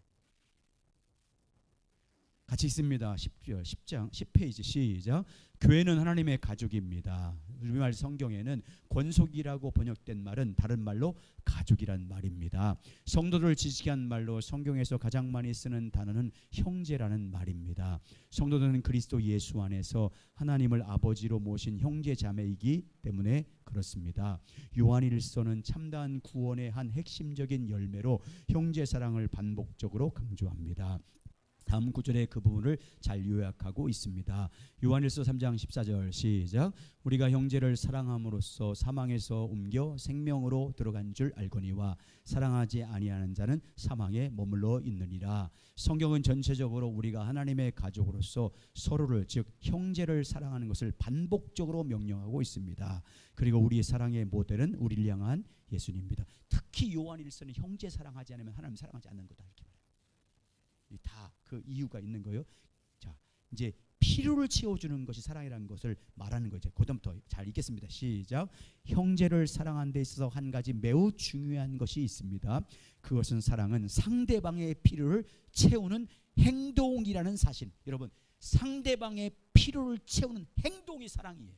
Speaker 1: 같이 있습니다. 10절, 10장, 10페이지 시작. 교회는 하나님의 가족입니다. 우리말 성경에는 권속이라고 번역된 말은 다른 말로 가족이란 말입니다. 성도를 지지게 한 말로 성경에서 가장 많이 쓰는 단어는 형제라는 말입니다. 성도들은 그리스도 예수 안에서 하나님을 아버지로 모신 형제 자매이기 때문에 그렇습니다. 요한일서는 참다한 구원의 한 핵심적인 열매로 형제 사랑을 반복적으로 강조합니다. 다음 구절에 그 부분을 잘 요약하고 있습니다. 요한일서 3장 14절 시작. 우리가 형제를 사랑함으로써 사망에서 옮겨 생명으로 들어간 줄 알거니와 사랑하지 아니하는 자는 사망에 머물러 있느니라. 성경은 전체적으로 우리가 하나님의 가족으로서 서로를 즉 형제를 사랑하는 것을 반복적으로 명령하고 있습니다. 그리고 우리의 사랑의 모델은 우리를 향한 예수님입니다. 특히 요한일서는 형제 사랑하지 않으면 하나님 사랑하지 않는 거다 이렇게 말해요. 다 그 이유가 있는 거예요. 자, 이제 필요를 채워주는 것이 사랑이라는 것을 말하는 거죠. 그다음부터 잘 읽겠습니다. 시작. 형제를 사랑하는 데 있어서 한 가지 매우 중요한 것이 있습니다. 그것은 사랑은 상대방의 필요를 채우는 행동이라는 사실. 여러분, 상대방의 필요를 채우는 행동이 사랑이에요.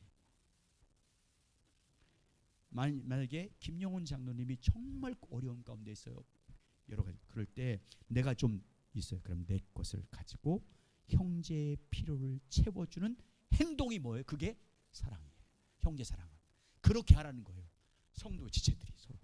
Speaker 1: 만약에 김용훈 장로님이 정말 어려운 가운데 있어요. 여러 가지. 그럴 때 내가 좀 있어요. 그럼 내 것을 가지고 형제의 필요를 채워주는 행동이 뭐예요? 그게 사랑이에요. 형제 사랑은 그렇게 하라는 거예요. 성도 지체들이 서로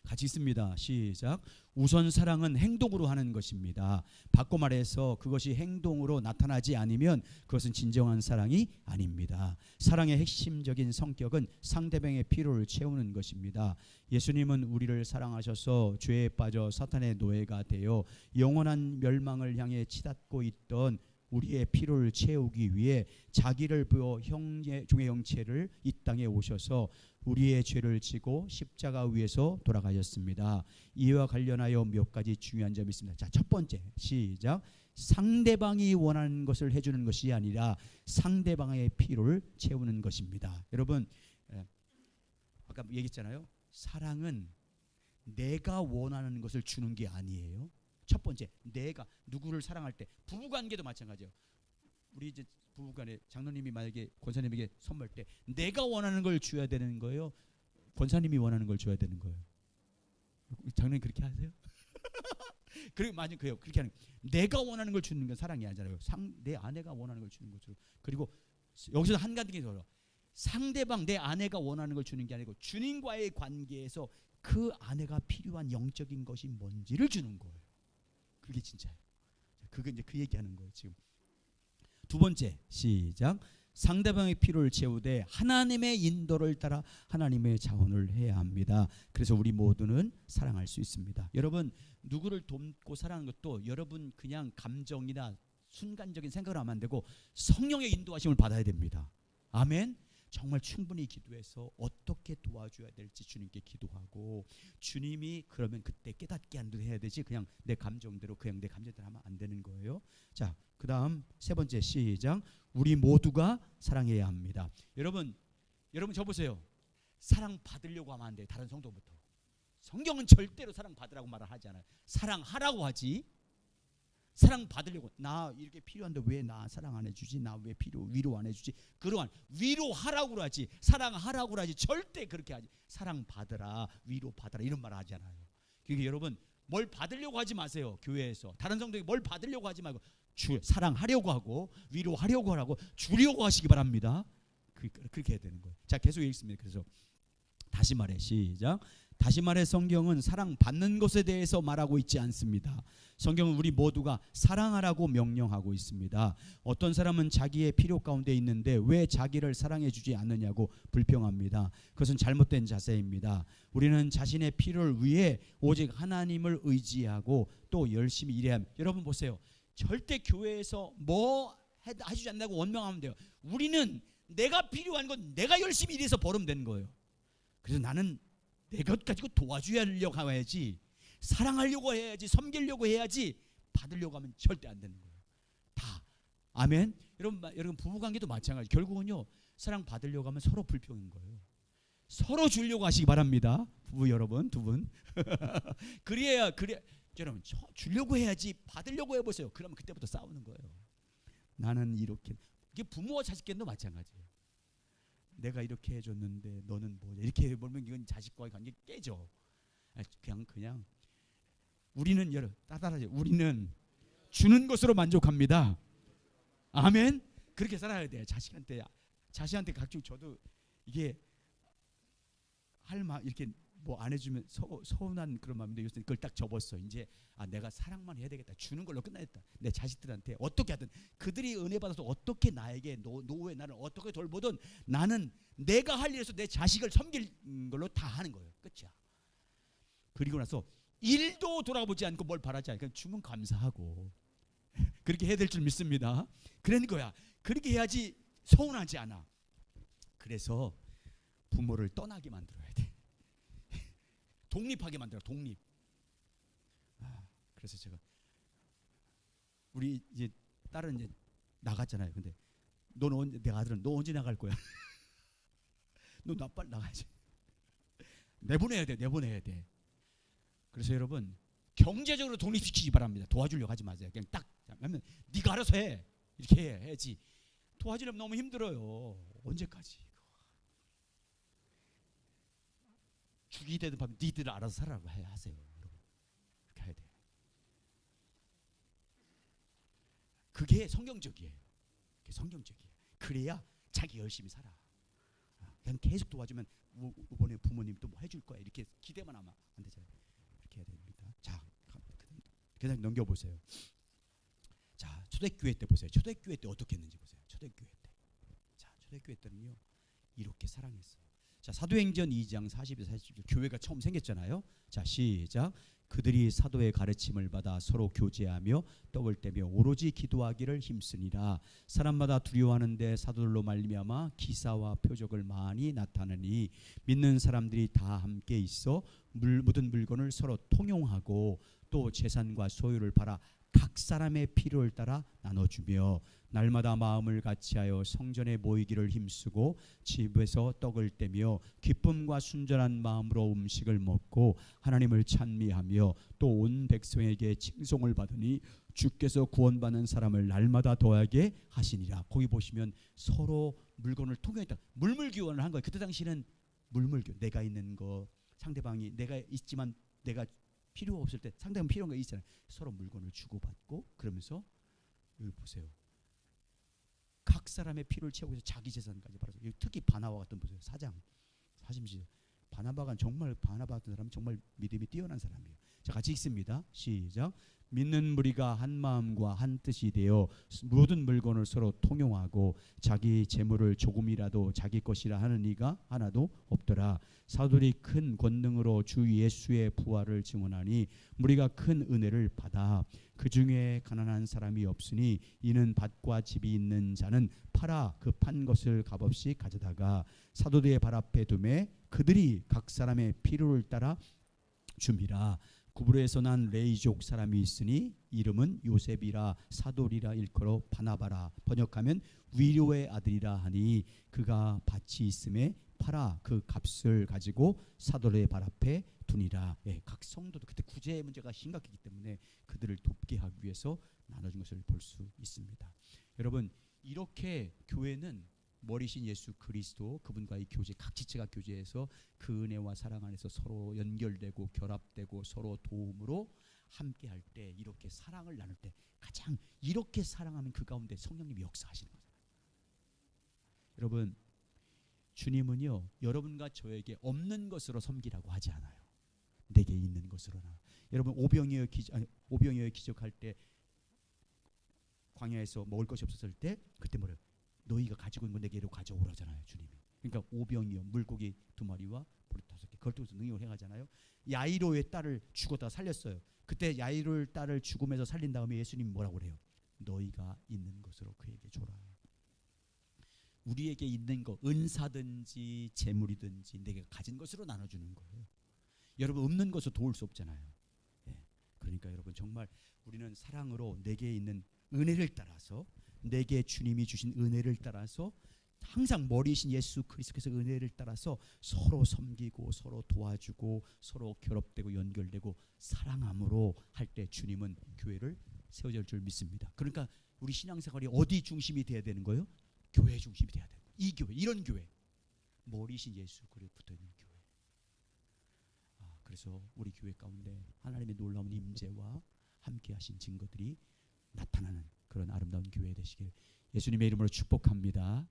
Speaker 1: 같이 있습니다. 시작. 우선 사랑은 행동으로 하는 것입니다. 바꿔 말해서 그것이 행동으로 나타나지 않으면 그것은 진정한 사랑이 아닙니다. 사랑의 핵심적인 성격은 상대방의 필요를 채우는 것입니다. 예수님은 우리를 사랑하셔서 죄에 빠져 사탄의 노예가 되어 영원한 멸망을 향해 치닫고 있던 우리의 필요를 채우기 위해 자기를 부어 종의 형체를 이 땅에 오셔서 우리의 죄를 지고 십자가 위에서 돌아가셨습니다. 이와 관련하여 몇 가지 중요한 점이 있습니다. 자, 첫 번째, 시작. 상대방이 원하는 것을 해주는 것이 아니라 상대방의 필요를 채우는 것입니다. 여러분, 아까 얘기했잖아요. 사랑은 내가 원하는 것을 주는 게 아니에요. 첫 번째, 내가 누구를 사랑할 때, 부부관계도 마찬가지예요. 우리 이제 부부간에 장로님이 만약에 권사님에게 선물 때 내가 원하는 걸 줘야 되는 거예요? 권사님이 원하는 걸 줘야 되는 거예요? 장로님 그렇게 하세요? 그리고 맞아요, 그렇게 하는 거예요. 내가 원하는 걸 주는 건 사랑이 아니잖아요. 내 아내가 원하는 걸 주는 것처럼. 그리고 여기서 한 가지 더, 상대방 내 아내가 원하는 걸 주는 게 아니고 주님과의 관계에서 그 아내가 필요한 영적인 것이 뭔지를 주는 거예요. 그게 진짜예요. 그게 이제 그 얘기하는 거예요. 지금 두 번째, 시작. 상대방의 필요를 채우되 하나님의 인도를 따라 하나님의 자원을 해야 합니다. 그래서 우리 모두는 사랑할 수 있습니다. 여러분, 누구를 돕고 사랑하는 것도 여러분 그냥 감정이나 순간적인 생각을 하면 안 되고 성령의 인도하심을 받아야 됩니다. 아멘. 정말 충분히 기도해서 어떻게 도와줘야 될지 주님께 기도하고, 주님이 그러면 그때 깨닫게 해야 되지 그냥 내 감정대로 그냥 내 감정대로 하면 안 되는 거예요. 자, 그 다음 세 번째, 시작. 우리 모두가 사랑해야 합니다. 여러분 저 보세요. 사랑 받으려고 하면 안 돼요. 다른 성도부터. 성경은 절대로 사랑 받으라고 말을 하지 않아요. 사랑하라고 하지. 사랑 받으려고, 나 이렇게 필요한데 왜 나 사랑 안 해주지? 나 왜 위로 안 해주지? 그러한 위로하라고 하지, 사랑하라고 하지. 절대 그렇게 하지. 사랑 받으라, 위로 받으라 이런 말 하지 않아요. 그러니까 여러분, 뭘 받으려고 하지 마세요. 교회에서 다른 성도에게 뭘 받으려고 하지 말고 사랑하려고 하고 위로하려고 하라고 주려고 하시기 바랍니다. 그렇게 해야 되는 거예요. 자, 계속 읽습니다. 그래서 다시 말해, 시작. 다시 말해, 성경은 사랑받는 것에 대해서 말하고 있지 않습니다. 성경은 우리 모두가 사랑하라고 명령하고 있습니다. 어떤 사람은 자기의 필요 가운데 있는데 왜 자기를 사랑해 주지 않느냐고 불평합니다. 그것은 잘못된 자세입니다. 우리는 자신의 필요를 위해 오직 하나님을 의지하고 또 열심히 일해야 합니다. 여러분 보세요. 절대 교회에서 뭐 해주지 않는다고 원망하면 돼요. 우리는 내가 필요한 건 내가 열심히 일해서 벌으면 되는 거예요. 그래서 나는 내 것 가지고 도와주려고 해야지, 사랑하려고 해야지, 섬기려고 해야지, 받으려고 하면 절대 안 되는 거예요. 다. 아멘. 여러분 부부관계도 마찬가지. 결국은요, 사랑 받으려고 하면 서로 불평인 거예요. 서로 주려고 하시기 바랍니다. 부부 여러분 두 분. 그래 여러분, 주려고 해야지, 받으려고 해보세요. 그러면 그때부터 싸우는 거예요. 나는 이렇게. 이게 부모와 자식끼리도 마찬가지예요. 내가 이렇게 해줬는데 너는 뭐냐, 이렇게 보면 이건 자식과의 관계 깨져. 그냥 우리는 따라하죠. 우리는 주는 것으로 만족합니다. 아멘. 그렇게 살아야 돼요. 자식한테 각종. 저도 이게 할 말 이렇게 뭐 안 해주면 서운한 그런 마음인데 요새 그걸 딱 접었어. 이제 내가 사랑만 해야 되겠다. 주는 걸로 끝나겠다. 내 자식들한테 어떻게 하든, 그들이 은혜 받아서 어떻게 나에게 노후에 나를 어떻게 돌보든 나는 내가 할 일에서 내 자식을 섬길 걸로 다 하는 거예요. 끝이야. 그리고 나서 일도 돌아보지 않고 뭘 바라지 않고 그냥 주면 감사하고 그렇게 해야 될 줄 믿습니다. 그런 거야. 그렇게 해야지 서운하지 않아. 그래서 부모를 떠나게 만들어야 돼. 독립하게 만들어. 독립. 그래서 제가 우리 이제 딸은 이제 나갔잖아요. 근데 내 아들은 너 언제 나갈 거야? 너 빨리 나가야지. 내보내야 돼. 그래서 여러분, 경제적으로 독립시키기 바랍니다. 도와주려고 하지 마세요. 그냥 딱 하면 네가 알아서 해. 이렇게 해야지. 도와주려면 너무 힘들어요. 언제까지? 죽이 되든 밤 니들 알아서 살아라고 하세요. 여러분. 그렇게 해야 돼요. 그게 성경적이에요. 그게 성경적이에요. 그래야 자기 열심히 살아. 그냥 계속 도와주면 이번에 부모님 또 뭐 해줄 거야 이렇게 기대만 하면 안 되잖아요. 이렇게 해야 됩니다. 자, 그냥 넘겨보세요. 자, 초대교회 때 보세요. 초대교회 때 어떻게 했는지 보세요. 초대교회 때. 자, 초대교회 때는요 이렇게 사랑했어요. 자, 사도행전 2장 40에서 47 교회가 처음 생겼잖아요. 자, 시작. 그들이 사도의 가르침을 받아 서로 교제하며 떡을 떼며 오로지 기도하기를 힘쓰니라. 사람마다 두려워하는데 사도들로 말미암아 기사와 표적을 많이 나타내니 믿는 사람들이 다 함께 있어 묻은 물건을 서로 통용하고 또 재산과 소유를 팔아 각 사람의 필요를 따라 나눠주며 날마다 마음을 같이하여 성전에 모이기를 힘쓰고 집에서 떡을 떼며 기쁨과 순전한 마음으로 음식을 먹고 하나님을 찬미하며 또 온 백성에게 칭송을 받으니 주께서 구원받는 사람을 날마다 더하게 하시니라. 거기 보시면 서로 물건을 통용했다. 물물교환을 한 거예요. 그때 당시는 물물교환. 내가 있는 거 상대방이 내가 있지만 내가 필요 없을 때 상대방 필요한 거 있잖아요. 서로 물건을 주고받고 그러면서 여기 보세요. 각 사람의 필요를 채우기 위해서 자기 재산까지 팔아서 특히 바나바 같은 보세요. 사장 40지 바나바가 정말 바나바 같은 사람은 정말 믿음이 뛰어난 사람이에요. 자, 같이 읽습니다. 시작. 믿는 무리가 한 마음과 한 뜻이 되어 모든 물건을 서로 통용하고 자기 재물을 조금이라도 자기 것이라 하는 이가 하나도 없더라. 사도들이 큰 권능으로 주 예수의 부활을 증언하니 무리가 큰 은혜를 받아 그 중에 가난한 사람이 없으니 이는 밭과 집이 있는 자는 팔아 그 판 것을 값없이 가져다가 사도들의 발 앞에 두매 그들이 각 사람의 필요를 따라 줍니다. 구브로에서 난 레이족 사람이 있으니 이름은 요셉이라 사도리라 일컬어 바나바라 번역하면 위로의 아들이라 하니 그가 밭이 있음에 팔아 그 값을 가지고 사도의 발 앞에 두니라. 예, 각 성도도 그때 구제의 문제가 심각했기 때문에 그들을 돕게 하기 위해서 나눠준 것을 볼 수 있습니다. 여러분 이렇게 교회는 머리신 예수 그리스도 그분과의 교제 각 지체가 교제해서 그 은혜와 사랑 안에서 서로 연결되고 결합되고 서로 도움으로 함께할 때 이렇게 사랑을 나눌 때 가장 이렇게 사랑하면 그 가운데 성령님이 역사하시는 거잖아요. 여러분 주님은요 여러분과 저에게 없는 것으로 섬기라고 하지 않아요. 내게 있는 것으로나. 여러분 오병이어 기적할 때 광야에서 먹을 것이 없었을 때 그때 뭐래요? 너희가 가지고 있는 거 내게로 가져오라잖아요. 주님이. 그러니까 오병이어 물고기 2마리와 보리 5개 그걸 통해서 능력을 행하잖아요. 야이로의 딸을 죽었다가 살렸어요. 그때 야이로의 딸을 죽음에서 살린 다음에 예수님이 뭐라고 그래요? 너희가 있는 것으로 그에게 줘라. 우리에게 있는 거 은사든지 재물이든지 내가 가진 것으로 나눠주는 거예요. 여러분 없는 것을 도울 수 없잖아요. 예. 그러니까 여러분 정말 우리는 사랑으로 내게 있는 은혜를 따라서 내게 주님이 주신 은혜를 따라서 항상 머리이신 예수 그리스도께서 은혜를 따라서 서로 섬기고 서로 도와주고 서로 결합되고 연결되고 사랑함으로 할 때 주님은 교회를 세워줄 줄 믿습니다. 그러니까 우리 신앙생활이 어디 중심이 돼야 되는 거예요? 교회 중심이 돼야 되는 거예요. 이 교회 이런 교회 머리이신 예수 그리스도 붙어있는 교회. 그래서 우리 교회 가운데 하나님의 놀라운 임재와 함께 하신 증거들이 나타나는 그런 아름다운 교회 되시길 예수님의 이름으로 축복합니다.